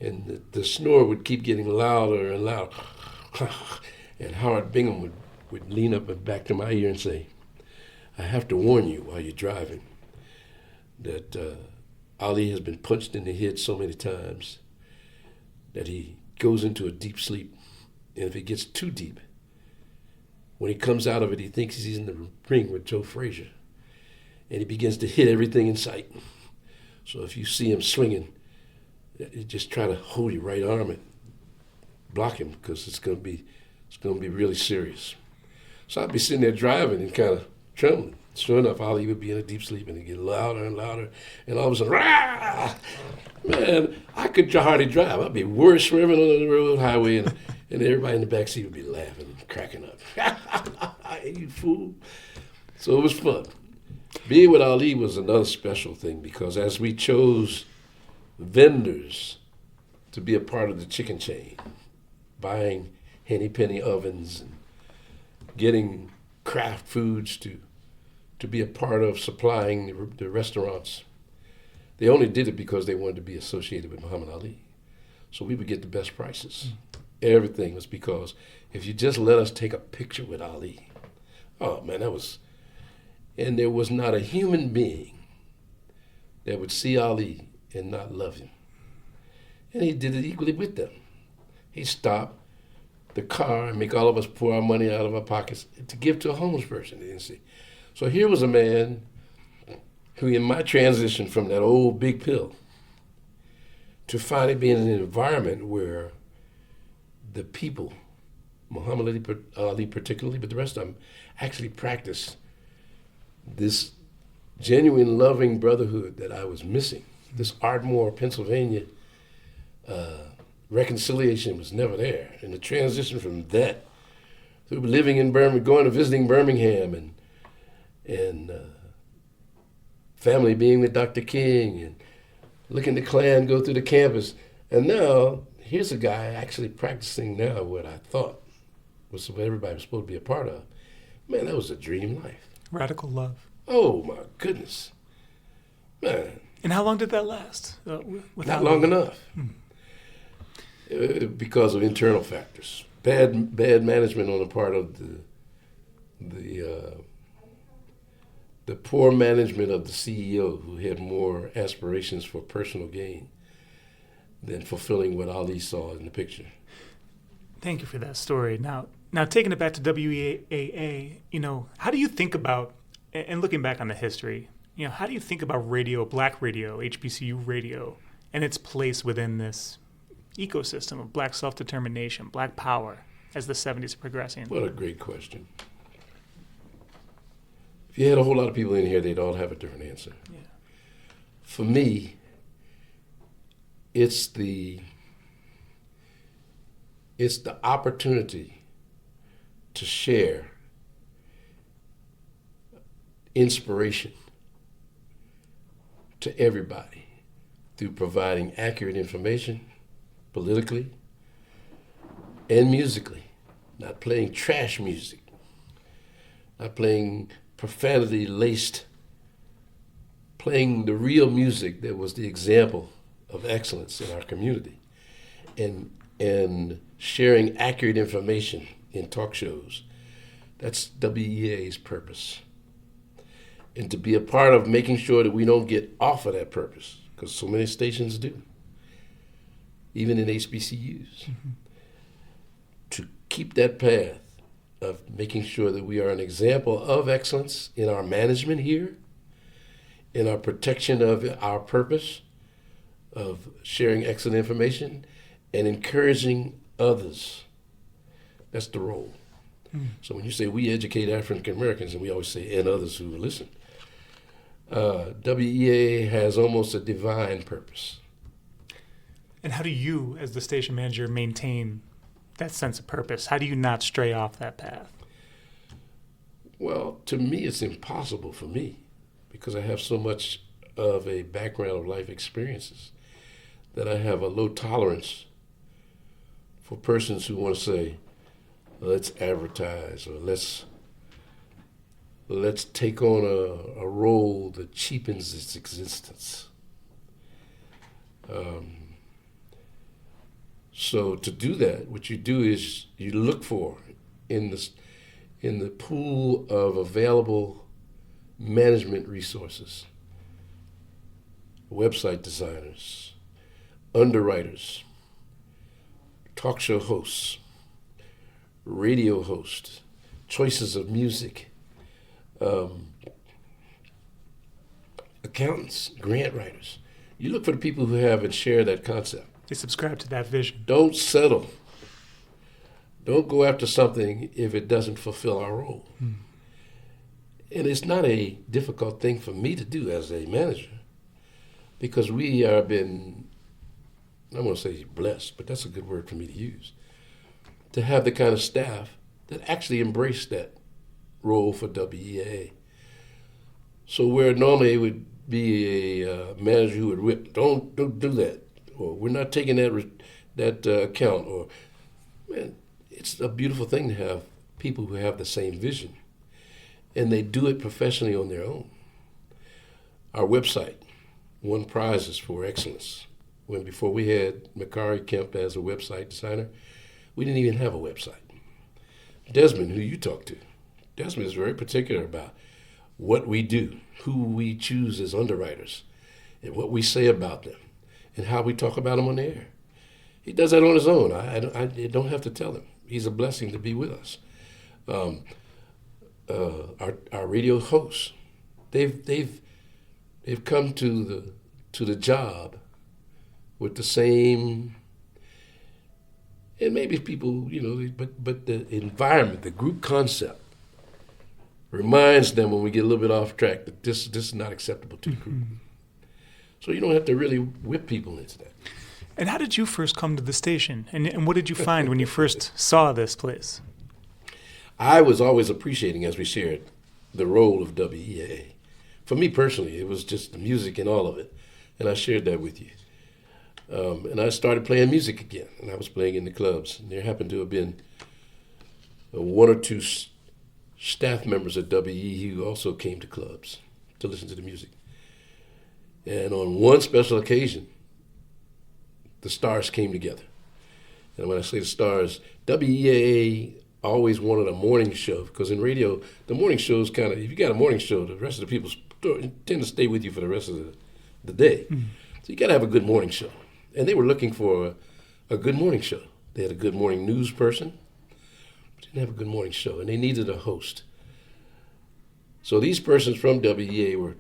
And the snore would keep getting louder and louder. And Howard Bingham would lean up and back to my ear and say, I have to warn you while you're driving that Ali has been punched in the head so many times that he goes into a deep sleep. And if it gets too deep, when he comes out of it, he thinks he's in the ring with Joe Frazier. And he begins to hit everything in sight. So if you see him swinging, you just try to hold your right arm and block him because it's going to be really serious. So I'd be sitting there driving and kind of trembling. Sure enough, Ali would be in a deep sleep and it'd get louder and louder. And all of a sudden, rah! Man, I could hardly drive. I'd be worse swimming on the road highway, and everybody in the back seat would be laughing and cracking up. You fool. So it was fun. Being with Ali was another special thing because as we chose vendors to be a part of the chicken chain, buying henny penny ovens and getting craft foods to be a part of supplying the restaurants, they only did it because they wanted to be associated with Muhammad Ali. So we would get the best prices. Everything was because if you just let us take a picture with Ali, oh man, and there was not a human being that would see Ali and not love him. And he did it equally with them. He'd stop the car and make all of us pour our money out of our pockets to give to a homeless person. They didn't see. So here was a man who, in my transition from that old big pill to finally being in an environment where the people, Muhammad Ali particularly, but the rest of them, actually practiced this genuine loving brotherhood that I was missing. This Ardmore, Pennsylvania reconciliation was never there. And the transition from that to living in Birmingham, going to visiting Birmingham and family being with Dr. King and looking the Klan go through the campus. And now, here's a guy actually practicing now what I thought was what everybody was supposed to be a part of. Man, that was a dream life. Radical love. Oh, my goodness. Man. And how long did that last? Not long enough. Because of internal factors. Bad management on the part of the poor management of the CEO, who had more aspirations for personal gain than fulfilling what Ali saw in the picture. Thank you for that story. Now taking it back to WEAA, how do you think about, and looking back on the history, how do you think about radio, black radio, HBCU radio, and its place within this ecosystem of black self-determination, black power, as the 70s are progressing? What a great question. If you had a whole lot of people in here, they'd all have a different answer. Yeah. For me, it's the opportunity to share inspiration to everybody through providing accurate information politically and musically, not playing trash music, not playing profanity-laced, playing the real music that was the example of excellence in our community, and sharing accurate information in talk shows. That's WEA's purpose. And to be a part of making sure that we don't get off of that purpose, because so many stations do, even in HBCUs. Mm-hmm. To keep that path of making sure that we are an example of excellence in our management here, in our protection of our purpose, of sharing excellent information, and encouraging others. That's the role. So when you say we educate African Americans, and we always say and others who listen, WEA has almost a divine purpose. And how do you, as the station manager, maintain that sense of purpose? How do you not stray off that path? Well, to me, it's impossible for me because I have so much of a background of life experiences that I have a low tolerance for persons who want to say, let's advertise, or let's take on a role that cheapens its existence. So to do that, what you do is you look for in the pool of available management resources, website designers, underwriters, talk show hosts, radio hosts, choices of music, accountants, grant writers. You look for the people who have and share that concept. They subscribe to that vision. Don't settle. Don't go after something if it doesn't fulfill our role. And it's not a difficult thing for me to do as a manager because we have been, I'm going to say blessed, but that's a good word for me to use, to have the kind of staff that actually embrace that role for WEA. So where normally it would be a manager who would whip, don't do that, or we're not taking that account, or, man, it's a beautiful thing to have people who have the same vision, and they do it professionally on their own. Our website won prizes for excellence. When before we had Macari Kemp as a website designer, we didn't even have a website. Desmond, who you talk to, Desmond is very particular about what we do, who we choose as underwriters, and what we say about them, and how we talk about them on the air. He does that on his own. I don't have to tell him. He's a blessing to be with us. Our radio hosts, they've come to the job with the same, and maybe people, but the environment, the group concept reminds them when we get a little bit off track that this is not acceptable to the group. So you don't have to really whip people into that. And how did you first come to the station? And what did you find when you first saw this place? I was always appreciating, as we shared, the role of WEA. For me personally, it was just the music and all of it. And I shared that with you. And I started playing music again. And I was playing in the clubs. And there happened to have been one or two staff members at WE who also came to clubs to listen to the music. And on one special occasion, the stars came together. And when I say the stars, WEAA always wanted a morning show, because in radio, the morning shows kind of, if you got a morning show, the rest of the people tend to stay with you for the rest of the day. So you got to have a good morning show. And they were looking for a good morning show. They had a good morning news person, but didn't have a good morning show, and they needed a host. So these persons from WEA were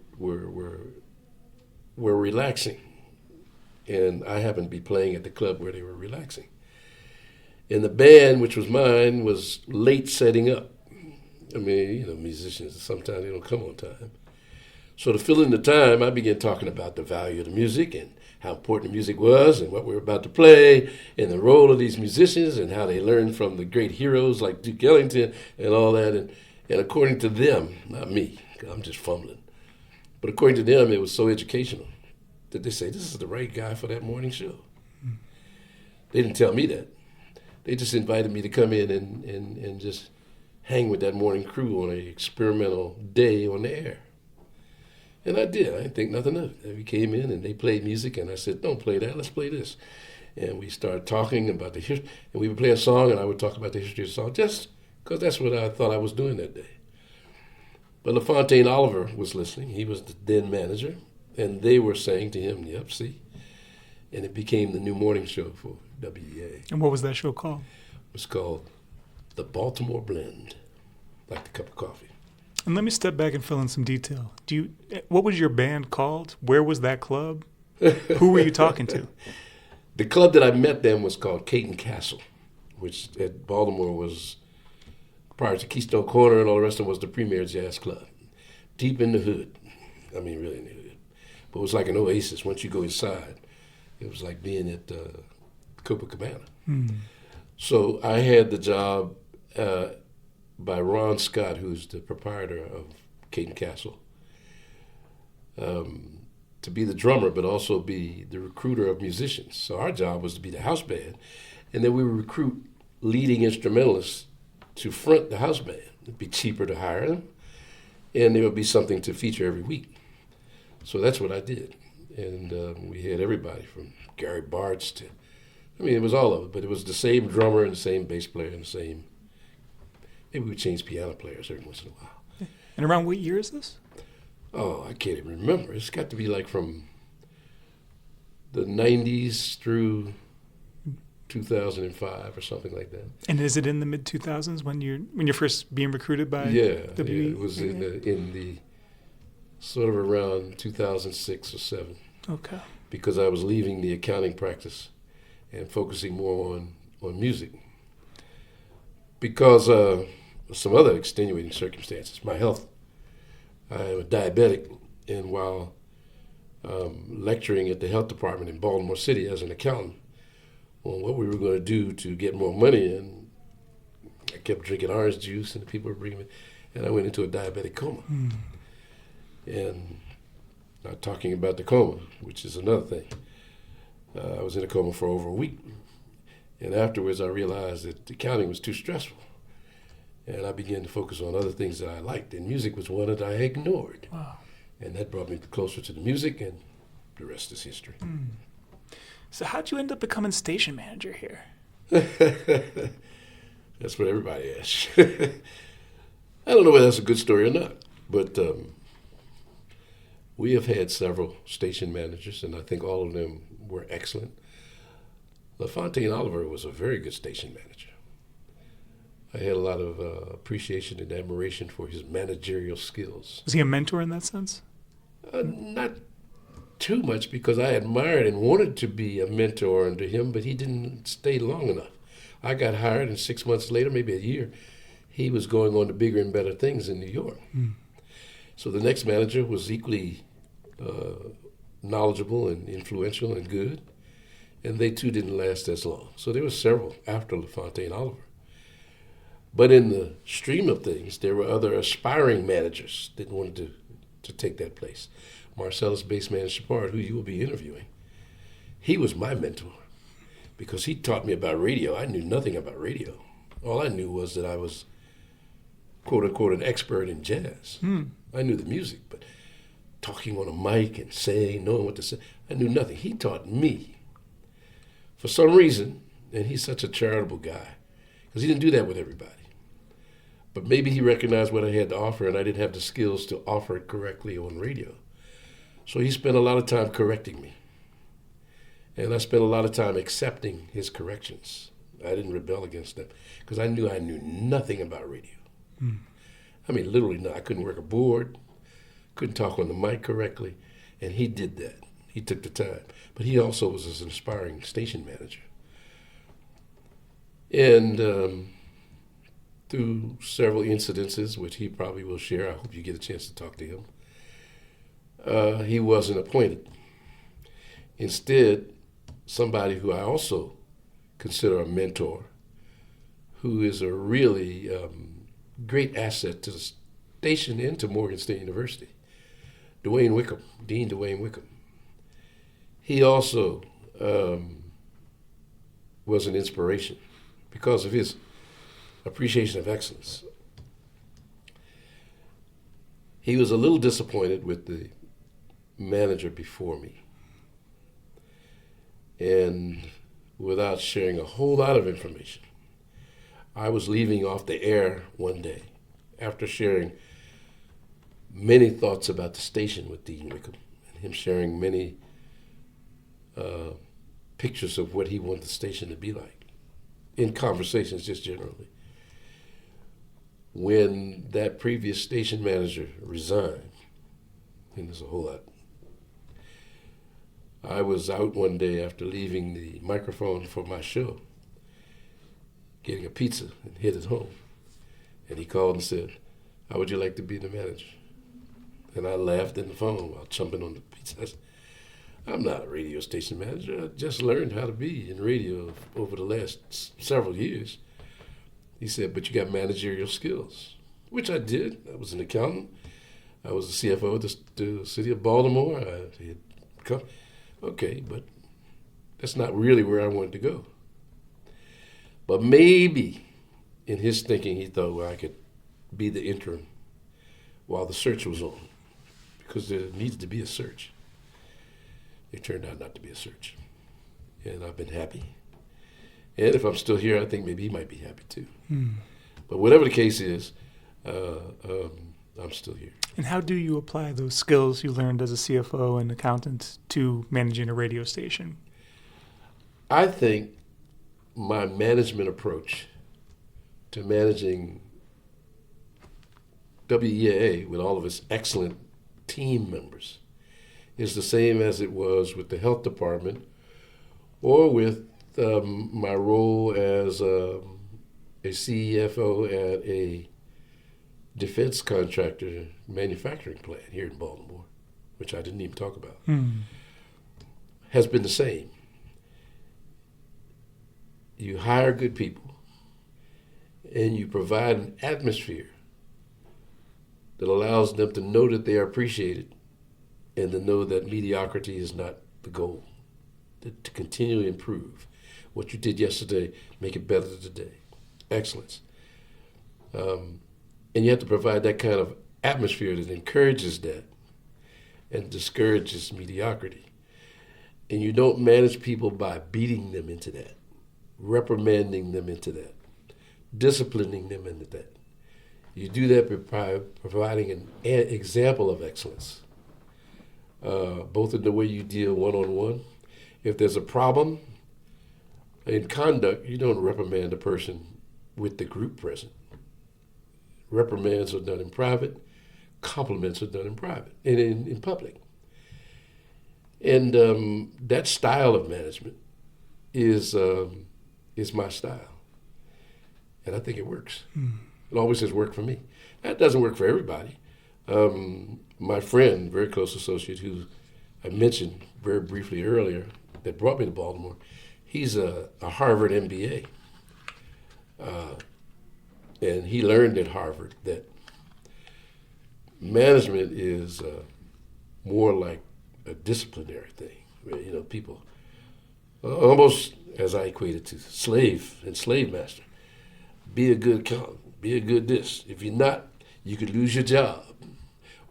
relaxing, and I happened to be playing at the club where they were relaxing. And the band, which was mine, was late setting up. I mean, musicians, sometimes they don't come on time. So to fill in the time, I began talking about the value of the music and how important the music was and what we were about to play and the role of these musicians and how they learned from the great heroes like Duke Ellington and all that. And according to them, not me, 'cause I'm just fumbling. But according to them, it was so educational that they say, this is the right guy for that morning show. They didn't tell me that. They just invited me to come in and just hang with that morning crew on an experimental day on the air. And I did. I didn't think nothing of it. We came in and they played music, and I said, don't play that, let's play this. And we started talking about the history, and we would play a song, and I would talk about the history of the song, just because that's what I thought I was doing that day. But LaFontaine Oliver was listening. He was the then manager, and they were saying to him, yep, see? And it became the new morning show for WEA. And what was that show called? It was called The Baltimore Blend, like the cup of coffee. And let me step back and fill in some detail. What was your band called? Where was that club? Who were you talking to? The club that I met them was called Caton Castle, which at Baltimore was, prior to Keystone Corner and all the rest of it, was the premier jazz club. Deep in the hood. I mean, really in the hood. But it was like an oasis. Once you go inside, it was like being at Copacabana. So I had the job by Ron Scott, who's the proprietor of Caton Castle, to be the drummer, but also be the recruiter of musicians. So our job was to be the house band, and then we would recruit leading instrumentalists to front the house band. It'd be cheaper to hire them, and there would be something to feature every week. So that's what I did. And we had everybody from Gary Bartz to, I mean, it was all of it, but it was the same drummer and the same bass player and the same, maybe we would change piano players every once in a while. And around what year is this? Oh, I can't even remember. It's got to be like from the 90s through 2005 or something like that. And is it in the mid-2000s when you're first being recruited by Yeah, it was in the sort of around 2006 or 7. Okay. Because I was leaving the accounting practice and focusing more on music. Because of some other extenuating circumstances. My health, I am a diabetic, and while lecturing at the health department in Baltimore City as an accountant on what we were going to do to get more money in, I kept drinking orange juice, and the people were bringing me, and I went into a diabetic coma. And not talking about the coma, which is another thing. I was in a coma for over a week. And afterwards, I realized that accounting was too stressful. And I began to focus on other things that I liked. And music was one that I ignored. Wow. And that brought me closer to the music, and the rest is history. So how'd you end up becoming station manager here? That's what everybody asks. I don't know whether that's a good story or not. But we have had several station managers, and I think all of them were excellent. LaFontaine Oliver was a very good station manager. I had a lot of appreciation and admiration for his managerial skills. Was he a mentor in that sense? Not too much, because I admired and wanted to be a mentor under him, but he didn't stay long enough. I got hired, and 6 months later, maybe a year, he was going on to bigger and better things in New York. So the next manager was equally knowledgeable and influential and good, and they too didn't last as long. So there were several after LaFontaine Oliver. But in the stream of things, there were other aspiring managers that wanted to take that place. Marcellus Bassman Shepard, who you will be interviewing, he was my mentor because he taught me about radio. I knew nothing about radio. All I knew was that I was, quote unquote, an expert in jazz. I knew the music, but talking on a mic and saying, knowing what to say, I knew nothing. He taught me. For some reason, and he's such a charitable guy, because he didn't do that with everybody. But maybe he recognized what I had to offer, and I didn't have the skills to offer it correctly on radio. So he spent a lot of time correcting me. And I spent a lot of time accepting his corrections. I didn't rebel against them, because I knew nothing about radio. I mean, literally, no, I couldn't work a board, couldn't talk on the mic correctly, and he did that. He took the time. But he also was an aspiring station manager. And through several incidences, which he probably will share, I hope you get a chance to talk to him, he wasn't appointed. Instead, somebody who I also consider a mentor, who is a really great asset to station into Morgan State University. Dean Dwayne Wickham. He also was an inspiration because of his appreciation of excellence. He was a little disappointed with the manager before me. And without sharing a whole lot of information, I was leaving off the air one day after sharing many thoughts about the station with Dean Wickham and him sharing many pictures of what he wanted the station to be like in conversations just generally. When that previous station manager resigned, and there's a whole lot, I was out one day after leaving the microphone for my show, getting a pizza and headed home. And he called and said, "How would you like to be the manager?" And I laughed in the phone while chomping on the pizza. I said, "I'm not a radio station manager. I just learned how to be in radio over the last several years." He said, "But you got managerial skills," which I did. I was an accountant. I was the CFO of the city of Baltimore. Okay, but that's not really where I wanted to go. But maybe in his thinking, he thought, well, I could be the interim while the search was on, because there needs to be a search. It turned out not to be a search, and I've been happy. And if I'm still here, I think maybe he might be happy too. But whatever the case is, I'm still here. And how do you apply those skills you learned as a CFO and accountant to managing a radio station? I think my management approach to managing WEAA with all of its excellent team members is the same as it was with the health department or with my role as a CFO at a defense contractor manufacturing plant here in Baltimore, which I didn't even talk about, has been the same. You hire good people and you provide an atmosphere that allows them to know that they are appreciated and to know that mediocrity is not the goal, to continually improve. What you did yesterday, make it better today. Excellence. And you have to provide that kind of atmosphere that encourages that and discourages mediocrity. And you don't manage people by beating them into that, reprimanding them into that, disciplining them into that. You do that by providing an example of excellence, both in the way you deal one-on-one. If there's a problem in conduct, you don't reprimand a person with the group present. Reprimands are done in private. Compliments are done in private and in public. And that style of management is my style, and I think it works. It always has worked for me. That doesn't work for everybody. My friend, very close associate, who I mentioned very briefly earlier, that brought me to Baltimore, he's a Harvard MBA. And he learned at Harvard that management is more like a disciplinary thing. You know, people, almost as I equate it to slave and slave master. Be a good accountant, be a good this. If you're not, you could lose your job,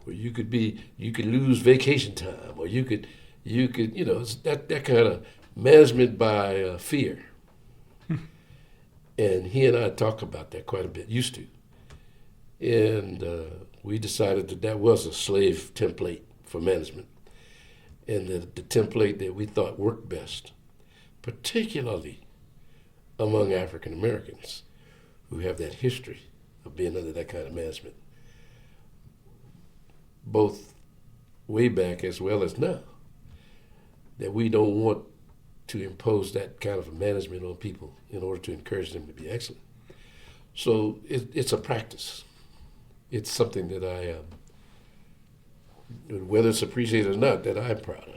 or you could lose vacation time, or you could, it's that kind of management by fear. And he and I talked about that quite a bit, used to. And we decided that was a slave template for management, and the template that we thought worked best, particularly among African Americans who have that history of being under that kind of management, both way back as well as now, that we don't want to impose that kind of management on people in order to encourage them to be excellent. So it's a practice. It's something that I, whether it's appreciated or not, that I'm proud of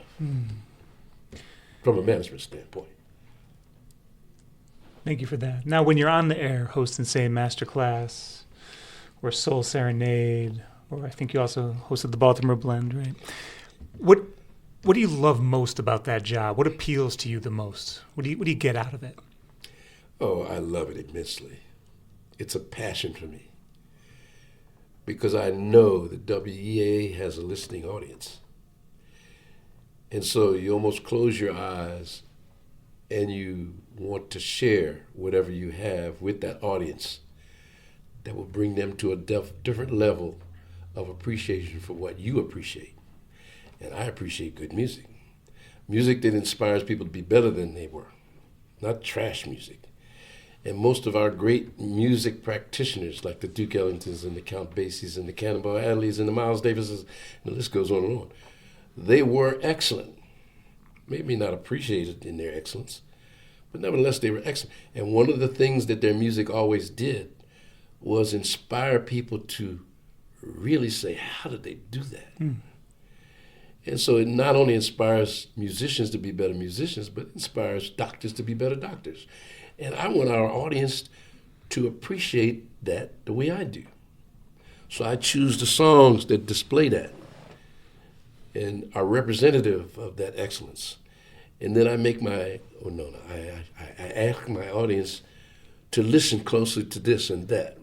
from a management standpoint. Thank you for that. Now, when you're on the air hosting, say, a master class or Soul Serenade, or I think you also hosted the Baltimore Blend, right? What do you love most about that job? What appeals to you the most? What do you get out of it? Oh, I love it immensely. It's a passion for me because I know that WEA has a listening audience. And so you almost close your eyes and you want to share whatever you have with that audience that will bring them to a different level of appreciation for what you appreciate. And I appreciate good music. Music that inspires people to be better than they were, not trash music. And most of our great music practitioners, like the Duke Ellingtons and the Count Basies and the Cannonball Adderleys and the Miles Davises, and the list goes on and on, they were excellent. Maybe not appreciated in their excellence, but nevertheless they were excellent. And one of the things that their music always did was inspire people to really say, how did they do that? And so it not only inspires musicians to be better musicians, but inspires doctors to be better doctors. And I want our audience to appreciate that the way I do. So I choose the songs that display that and are representative of that excellence. And then I make I ask my audience to listen closely to this and that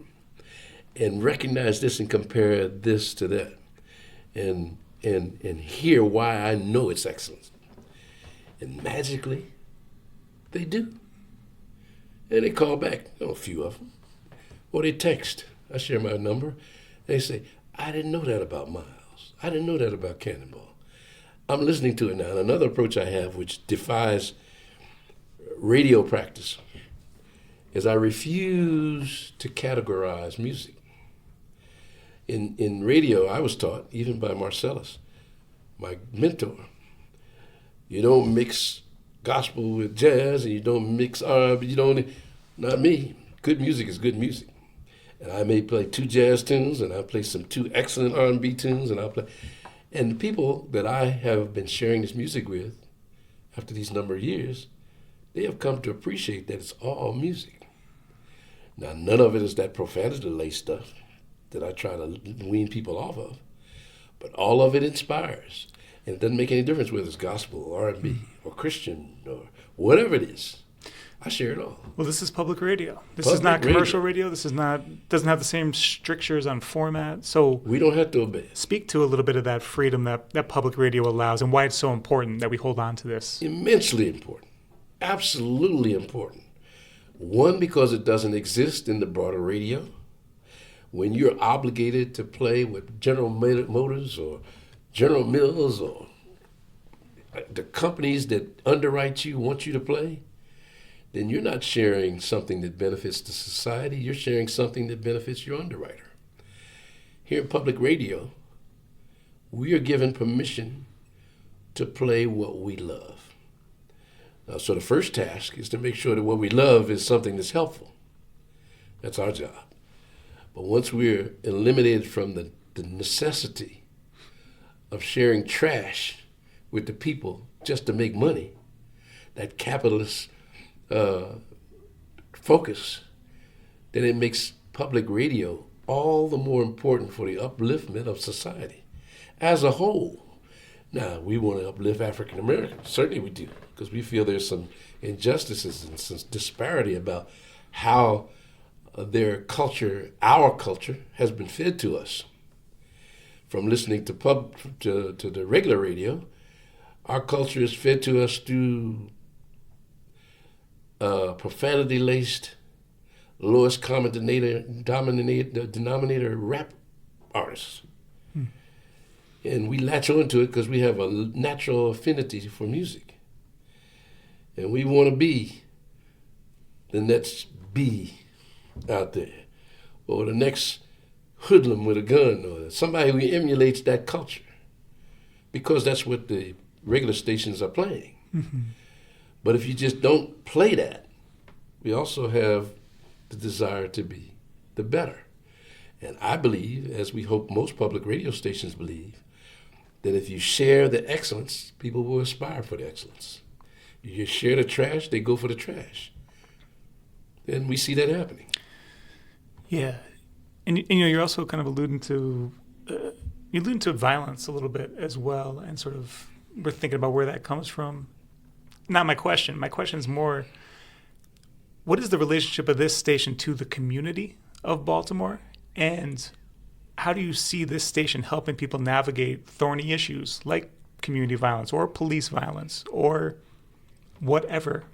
and recognize this and compare this to that and hear why I know it's excellent. And magically, they do. And they call back, a few of them. Or they text. I share my number. They say, I didn't know that about Miles. I didn't know that about Cannonball. I'm listening to it now. And another approach I have, which defies radio practice, is I refuse to categorize music. In radio, I was taught, even by Marcellus, my mentor, you don't mix gospel with jazz, and you don't mix R&B. Not me. Good music is good music. And I may play 2 jazz tunes, and I'll play some 2 excellent R&B tunes, and and the people that I have been sharing this music with after these number of years, they have come to appreciate that it's all music. Now, none of it is that profanity-laced stuff that I try to wean people off of, but all of it inspires. And it doesn't make any difference whether it's gospel or R&B or Christian or whatever it is. I share it all. Well, this is public radio. This is not commercial radio. This is doesn't have the same strictures on format. So we don't have to obey it. Speak to a little bit of that freedom that public radio allows and why it's so important that we hold on to this. Immensely important. Absolutely important. One, because it doesn't exist in the broader radio. When you're obligated to play with General Motors or General Mills or the companies that underwrite you want you to play, then you're not sharing something that benefits the society. You're sharing something that benefits your underwriter. Here in public radio, we are given permission to play what we love. Now, so the first task is to make sure that what we love is something that's helpful. That's our job. But once we're eliminated from the necessity of sharing trash with the people just to make money, that capitalist focus, then it makes public radio all the more important for the upliftment of society as a whole. Now, we want to uplift African Americans. Certainly we do, because we feel there's some injustices and some disparity about how their culture, our culture, has been fed to us. From listening to the regular radio, our culture is fed to us through profanity-laced, lowest common denominator rap artists. And we latch onto it because we have a natural affinity for music. And we want to be the next bee out there, or the next hoodlum with a gun, or somebody who emulates that culture, because that's what the regular stations are playing. Mm-hmm. But if you just don't play that, we also have the desire to be the better. And I believe, as we hope most public radio stations believe, that if you share the excellence, people will aspire for the excellence. You share the trash, they go for the trash. And we see that happening. Yeah. And you're also kind of alluding to violence a little bit as well, and sort of we're thinking about where that comes from. Not my question. My question is more, what is the relationship of this station to the community of Baltimore, and how do you see this station helping people navigate thorny issues like community violence or police violence or whatever?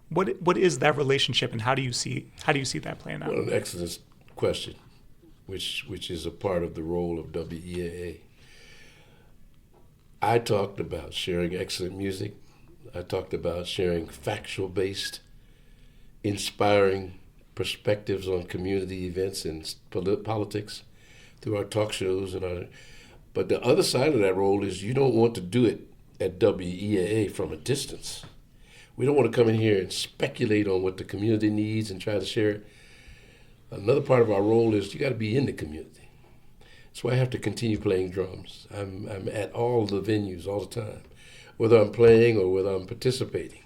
What is that relationship, and how do you see that playing out? Well, an excellent question, which is a part of the role of WEAA. I talked about sharing excellent music. I talked about sharing factual-based, inspiring perspectives on community events and politics through our talk shows but the other side of that role is you don't want to do it at WEAA from a distance. We don't want to come in here and speculate on what the community needs and try to share it. Another part of our role is you got to be in the community. That's why I have to continue playing drums. I'm at all the venues all the time, whether I'm playing or whether I'm participating.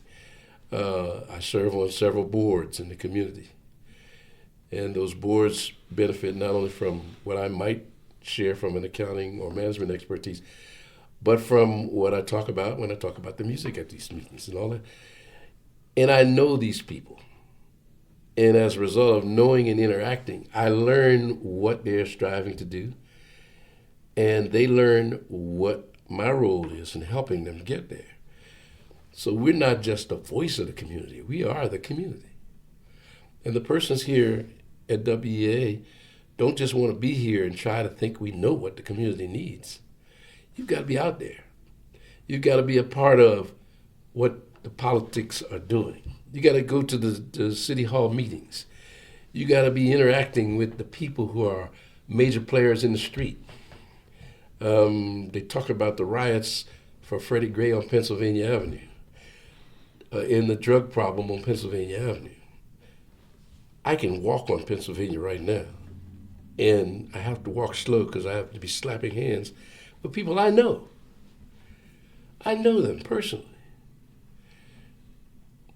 I serve on several boards in the community. And those boards benefit not only from what I might share from an accounting or management expertise, but from what I talk about when I talk about the music at these meetings and all that. And I know these people. And as a result of knowing and interacting, I learn what they're striving to do. And they learn what my role is in helping them get there. So we're not just the voice of the community. We are the community. And the persons here at WEA don't just want to be here and try to think we know what the community needs. You've got to be out there. You've got to be a part of what the politics are doing. You got to go to the city hall meetings. You got to be interacting with the people who are major players in the street. They talk about the riots for Freddie Gray on Pennsylvania Avenue, in the drug problem on Pennsylvania Avenue. I can walk on Pennsylvania right now, and I have to walk slow because I have to be slapping hands with people I know. I know them personally.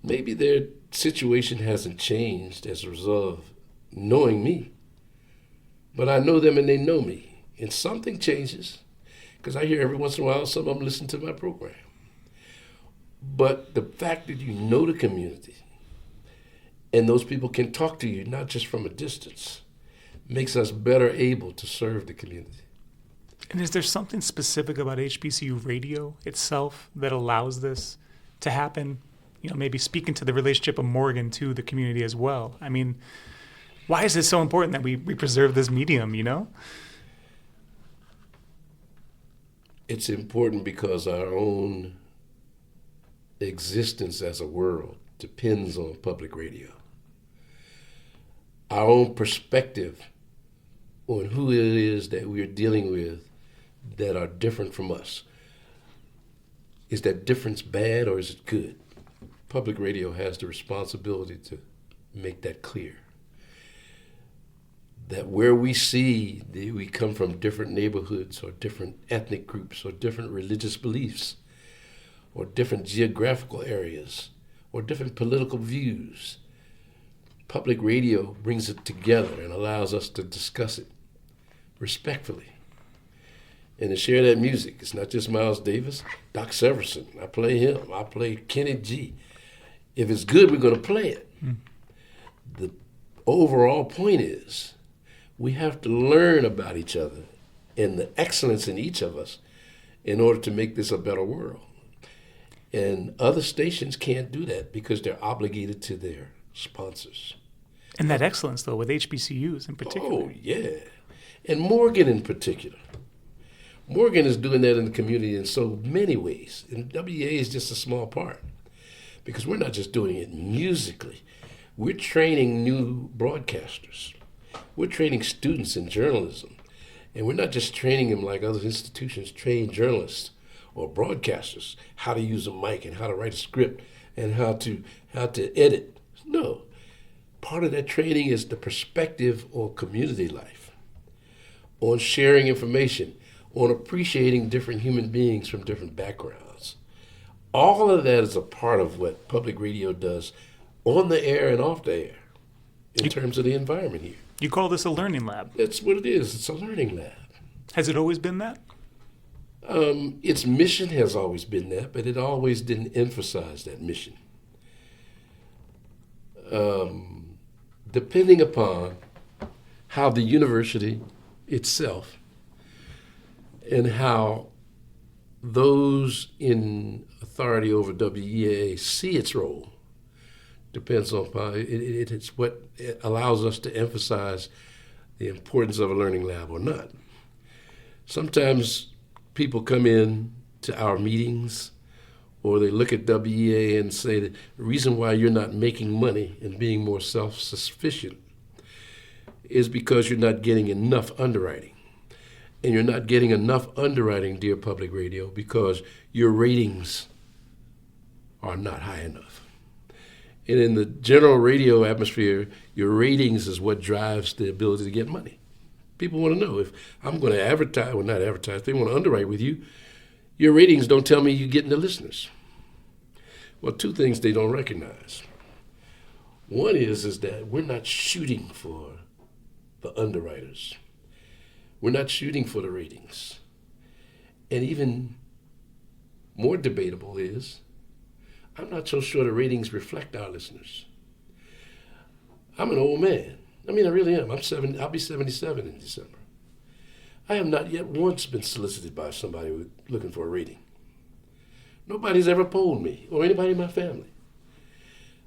Maybe their situation hasn't changed as a result of knowing me, but I know them and they know me. And something changes, because I hear every once in a while some of them listen to my program. But the fact that you know the community and those people can talk to you, not just from a distance, makes us better able to serve the community. And is there something specific about HBCU radio itself that allows this to happen? Maybe speaking to the relationship of Morgan to the community as well. I mean, why is it so important that we preserve this medium, It's important because our own existence as a world depends on public radio. Our own perspective on who it is that we are dealing with that are different from us. Is that difference bad or is it good? Public radio has the responsibility to make that clear. That where we see that we come from different neighborhoods or different ethnic groups or different religious beliefs or different geographical areas or different political views, public radio brings it together and allows us to discuss it respectfully and to share that music. It's not just Miles Davis, Doc Severson. I play him. I play Kenny G. If it's good, we're going to play it. The overall point is we have to learn about each other and the excellence in each of us in order to make this a better world. And other stations can't do that because they're obligated to their sponsors. And that excellence, though, with HBCUs in particular. Oh, yeah. And Morgan in particular. Morgan is doing that in the community in so many ways. And WEA is just a small part. Because we're not just doing it musically. We're training new broadcasters. We're training students in journalism. And we're not just training them like other institutions train journalists or broadcasters how to use a mic and how to write a script and how to edit. No. Part of that training is the perspective on community life, on sharing information, on appreciating different human beings from different backgrounds. All of that is a part of what public radio does on the air and off the air in terms of the environment here. You call this a learning lab. That's what it is. It's a learning lab. Has it always been that? Its mission has always been that, but it always didn't emphasize that mission. Depending upon how the university itself and how those in authority over WEAA see its role, depends on how it's what it allows us to emphasize the importance of a learning lab or not. Sometimes people come in to our meetings or they look at WEA and say that the reason why you're not making money and being more self-sufficient is because you're not getting enough underwriting. And you're not getting enough underwriting, dear public radio, because your ratings are not high enough. And in the general radio atmosphere, your ratings is what drives the ability to get money. People want to know if I'm going to advertise, well, not advertise, they want to underwrite with you. Your ratings don't tell me you're getting the listeners. Well, two things they don't recognize. One is that we're not shooting for the underwriters. We're not shooting for the ratings. And even more debatable is, I'm not so sure the ratings reflect our listeners. I'm an old man. I mean, I really am. I'll be 77 in December. I have not yet once been solicited by somebody looking for a rating. Nobody's ever polled me or anybody in my family.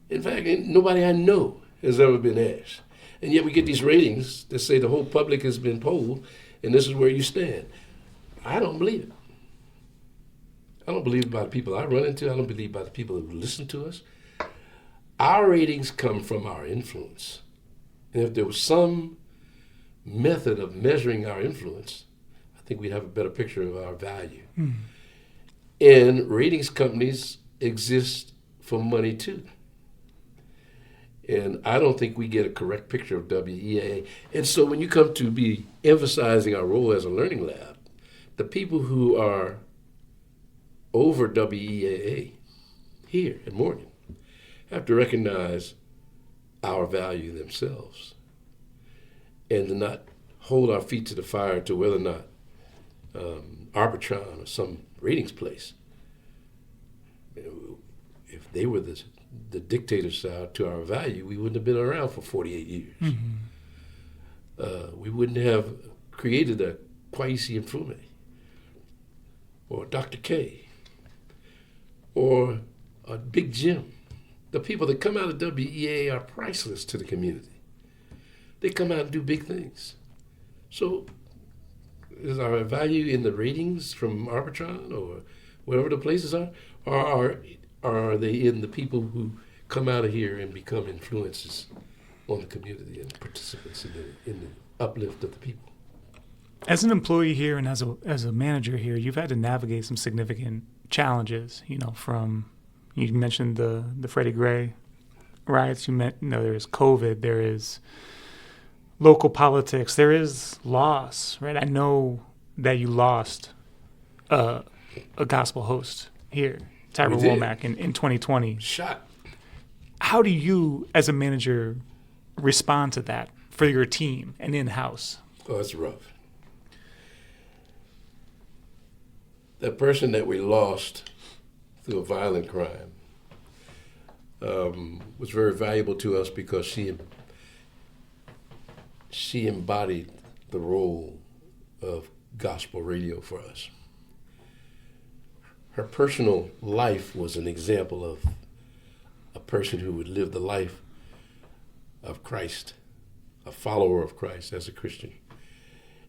In fact, nobody I know has ever been asked. And yet we get these ratings that say the whole public has been polled and this is where you stand. I don't believe it. I don't believe it by the people I run into. I don't believe by the people who listen to us. Our ratings come from our influence. And if there was some method of measuring our influence, I think we'd have a better picture of our value. And ratings companies exist for money too. And I don't think we get a correct picture of WEAA. And so when you come to be emphasizing our role as a learning lab, the people who are over WEAA here at Morgan have to recognize our value themselves and to not hold our feet to the fire to whether or not Arbitron or some ratings place, if they were the dictators to our value, we wouldn't have been around for 48 years. We wouldn't have created a Kwesi Mfume or Dr. K or a Big Jim. The people that come out of WEA are priceless to the community. They come out and do big things. So is our value in the ratings from Arbitron or whatever the places are, or are they in the people who come out of here and become influences on the community and participants in the uplift of the people? As an employee here and as a manager here, you've had to navigate some significant challenges, from, you mentioned the Freddie Gray riots, there is COVID, there is local politics, there is loss, right? I know that you lost a gospel host here, Tyra Womack, in 2020. Shot. How do you, as a manager, respond to that for your team and in-house? Oh, it's rough. That person that we lost through a violent crime was very valuable to us because she embodied the role of gospel radio for us. Her personal life was an example of a person who would live the life of Christ, a follower of Christ as a Christian.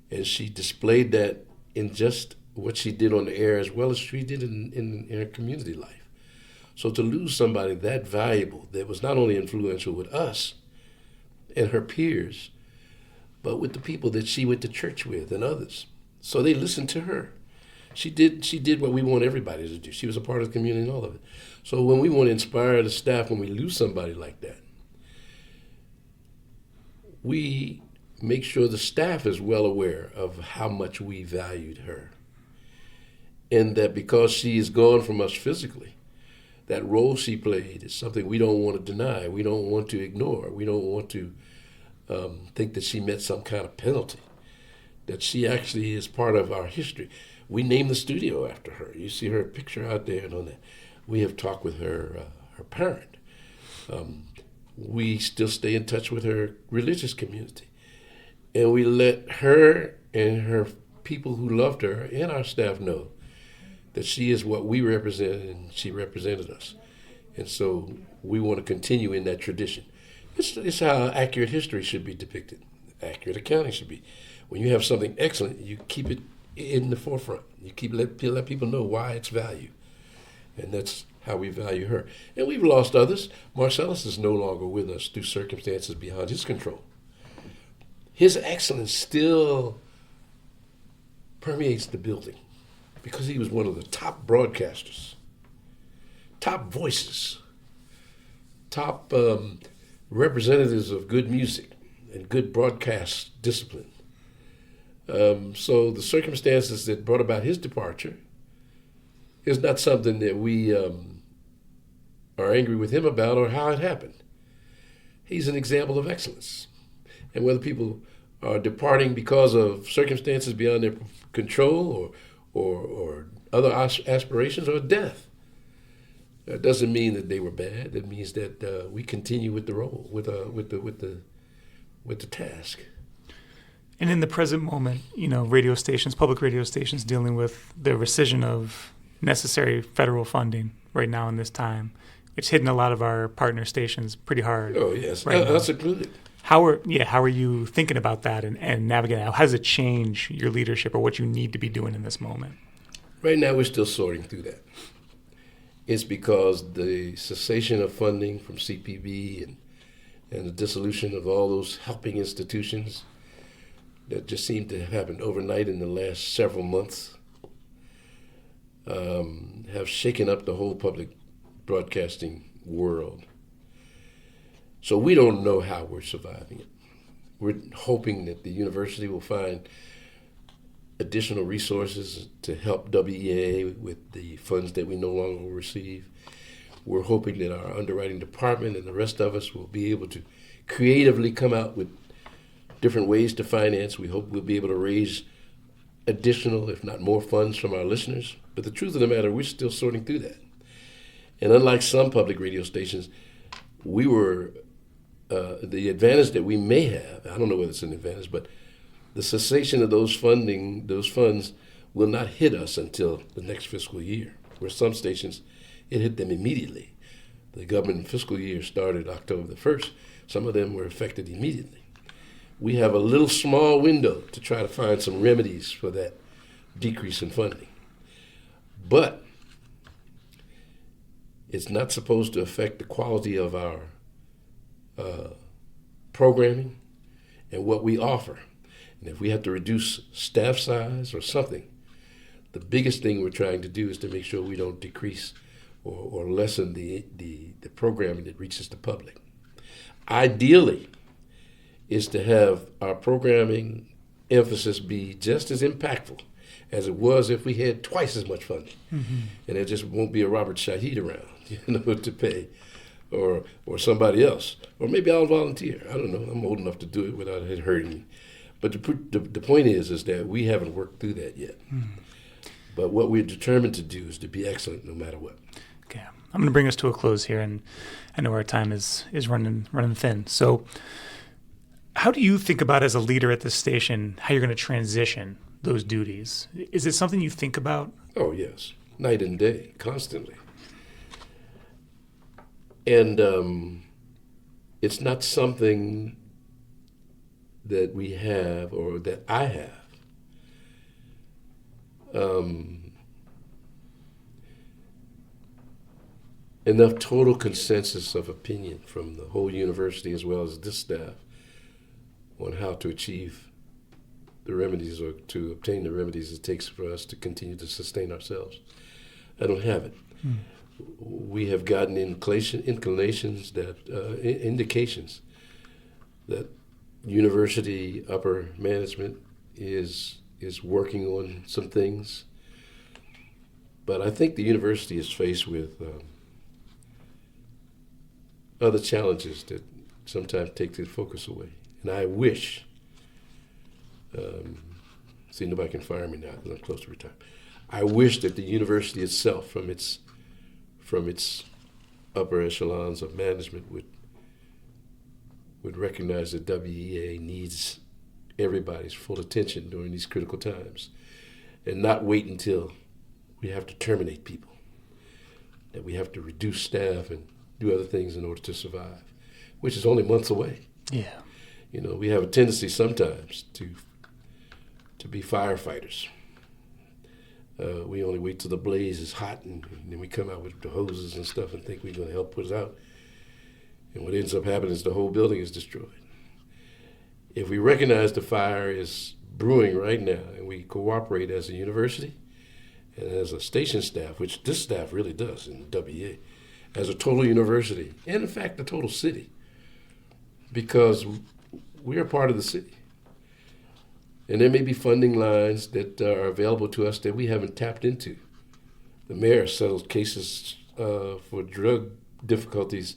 And she displayed that in just what she did on the air as well as she did in her community life. So to lose somebody that valuable, that was not only influential with us and her peers, but with the people that she went to church with and others. So they listened to her. She did what we want everybody to do. She was a part of the community and all of it. So when we want to inspire the staff, when we lose somebody like that, we make sure the staff is well aware of how much we valued her. And that because she is gone from us physically, that role she played is something we don't want to deny. We don't want to ignore. We don't want to think that she met some kind of penalty, that she actually is part of our history. We named the studio after her. You see her picture out there and on that. We have talked with her parent. We still stay in touch with her religious community. And we let her and her people who loved her and our staff know that she is what we represent and she represented us. And so we want to continue in that tradition. It's how accurate history should be depicted. Accurate accounting should be. When you have something excellent, you keep it in the forefront. You let people know why it's value. And that's how we value her. And we've lost others. Marcellus is no longer with us through circumstances beyond his control. His excellence still permeates the building because he was one of the top broadcasters, top voices, top representatives of good music and good broadcast discipline. So the circumstances that brought about his departure is not something that we are angry with him about or how it happened. He's an example of excellence. And whether people are departing because of circumstances beyond their control or other aspirations or death, that doesn't mean that they were bad. It means that we continue with the role, with the task. And in the present moment, radio stations, public radio stations dealing with the rescission of necessary federal funding right now in this time. It's hitting a lot of our partner stations pretty hard. Oh, yes. Right That's included. How are you thinking about that and navigating that? How does it change your leadership or what you need to be doing in this moment? Right now, we're still sorting through that. It's because the cessation of funding from CPB and the dissolution of all those helping institutions that just seemed to have happened overnight in the last several months have shaken up the whole public broadcasting world. So we don't know how we're surviving it. We're hoping that the university will find additional resources to help WEA with the funds that we no longer will receive. We're hoping that our underwriting department and the rest of us will be able to creatively come out with different ways to finance. We hope we'll be able to raise additional, if not more, funds from our listeners. But the truth of the matter, we're still sorting through that. And unlike some public radio stations, we were, the advantage that we may have, I don't know whether it's an advantage, but the cessation of those funds will not hit us until the next fiscal year, where some stations, it hit them immediately. The government fiscal year started October the 1st. Some of them were affected immediately. We have a little small window to try to find some remedies for that decrease in funding. But it's not supposed to affect the quality of our programming and what we offer. And if we have to reduce staff size or something, the biggest thing we're trying to do is to make sure we don't decrease or lessen the programming that reaches the public. Ideally, is to have our programming emphasis be just as impactful as it was if we had twice as much funding. Mm-hmm. And there just won't be a Robert Shahid around, to pay, or somebody else. Or maybe I'll volunteer. I don't know. I'm old enough to do it without it hurting me. But the point is that we haven't worked through that yet. Mm-hmm. But what we're determined to do is to be excellent no matter what. Okay. I'm going to bring us to a close here, and I know our time is running thin. So how do you think about, as a leader at this station, how you're going to transition those duties? Is it something you think about? Oh, yes. Night and day, constantly. And it's not something that we have or that I have. Enough total consensus of opinion from the whole university as well as this staff on how to achieve the remedies or to obtain the remedies it takes for us to continue to sustain ourselves. I don't have it. We have gotten inclinations that indications that university upper management is working on some things, but I think the university is faced with other challenges that sometimes take the focus away. And I wish, see, nobody can fire me now because I'm close to retirement. I wish that the university itself, from its upper echelons of management, would recognize that WEA needs everybody's full attention during these critical times, and not wait until we have to terminate people, that we have to reduce staff and do other things in order to survive, which is only months away. Yeah. You know, we have a tendency sometimes to be firefighters. We only wait till the blaze is hot, and then we come out with the hoses and stuff and think we're going to help put it out. And what ends up happening is the whole building is destroyed. If we recognize the fire is brewing right now, and we cooperate as a university and as a station staff, which this staff really does in WA, as a total university, and in fact a total city, because we are part of the city. And there may be funding lines that are available to us that we haven't tapped into. The mayor settles cases for drug difficulties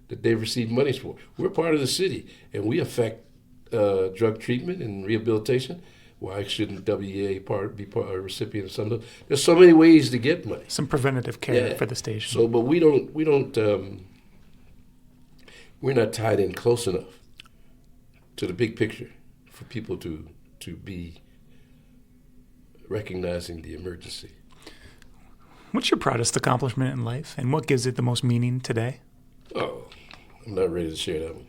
that they've received monies for. We're part of the city, and we affect drug treatment and rehabilitation. Why shouldn't WEA be a recipient of some of those? There's so many ways to get money. Some preventative care for the station. So, but we're not tied in close enough to the big picture for people to be recognizing the emergency. What's your proudest accomplishment in life, and what gives it the most meaning today? Oh, I'm not ready to share that one.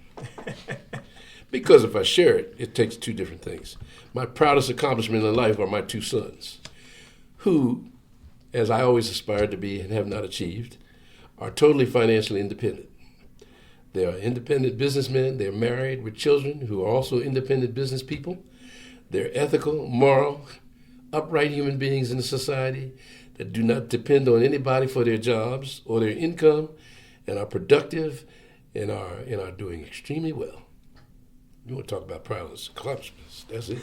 Because if I share it, it takes two different things. My proudest accomplishment in life are my two sons, who, as I always aspired to be and have not achieved, are totally financially independent. They are independent businessmen. They're married with children who are also independent business people. They're ethical, moral, upright human beings in a society that do not depend on anybody for their jobs or their income, and are productive and are doing extremely well. You want to talk about proudest accomplishments? That's it.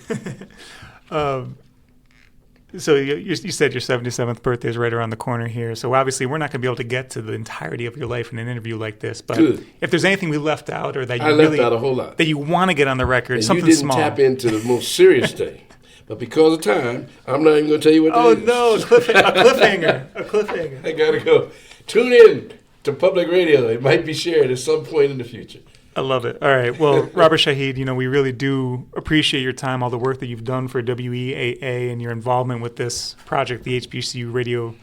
So you said your 77th birthday is right around the corner here. So obviously we're not going to be able to get to the entirety of your life in an interview like this. But Good. If there's anything we left out, or that you left out a whole lot that you want to get on the record, and something you didn't small. tap into the most serious thing. But because of time, I'm not even going to tell you what Oh it is. no, a cliffhanger. A cliffhanger. I got to go. Tune in to public radio. It might be shared at some point in the future. I love it. All right. Well, Robert Shahid, we really do appreciate your time, all the work that you've done for WEAA, and your involvement with this project, the HBCU Radio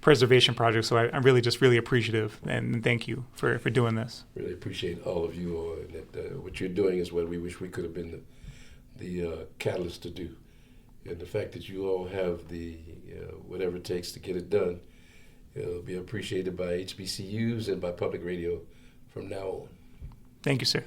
Preservation Project. So I'm really appreciative, and thank you for doing this. Really appreciate all of you all, and that what you're doing is what we wish we could have been the catalyst to do. And the fact that you all have the whatever it takes to get it done, it'll be appreciated by HBCUs and by public radio from now on. Thank you, sir.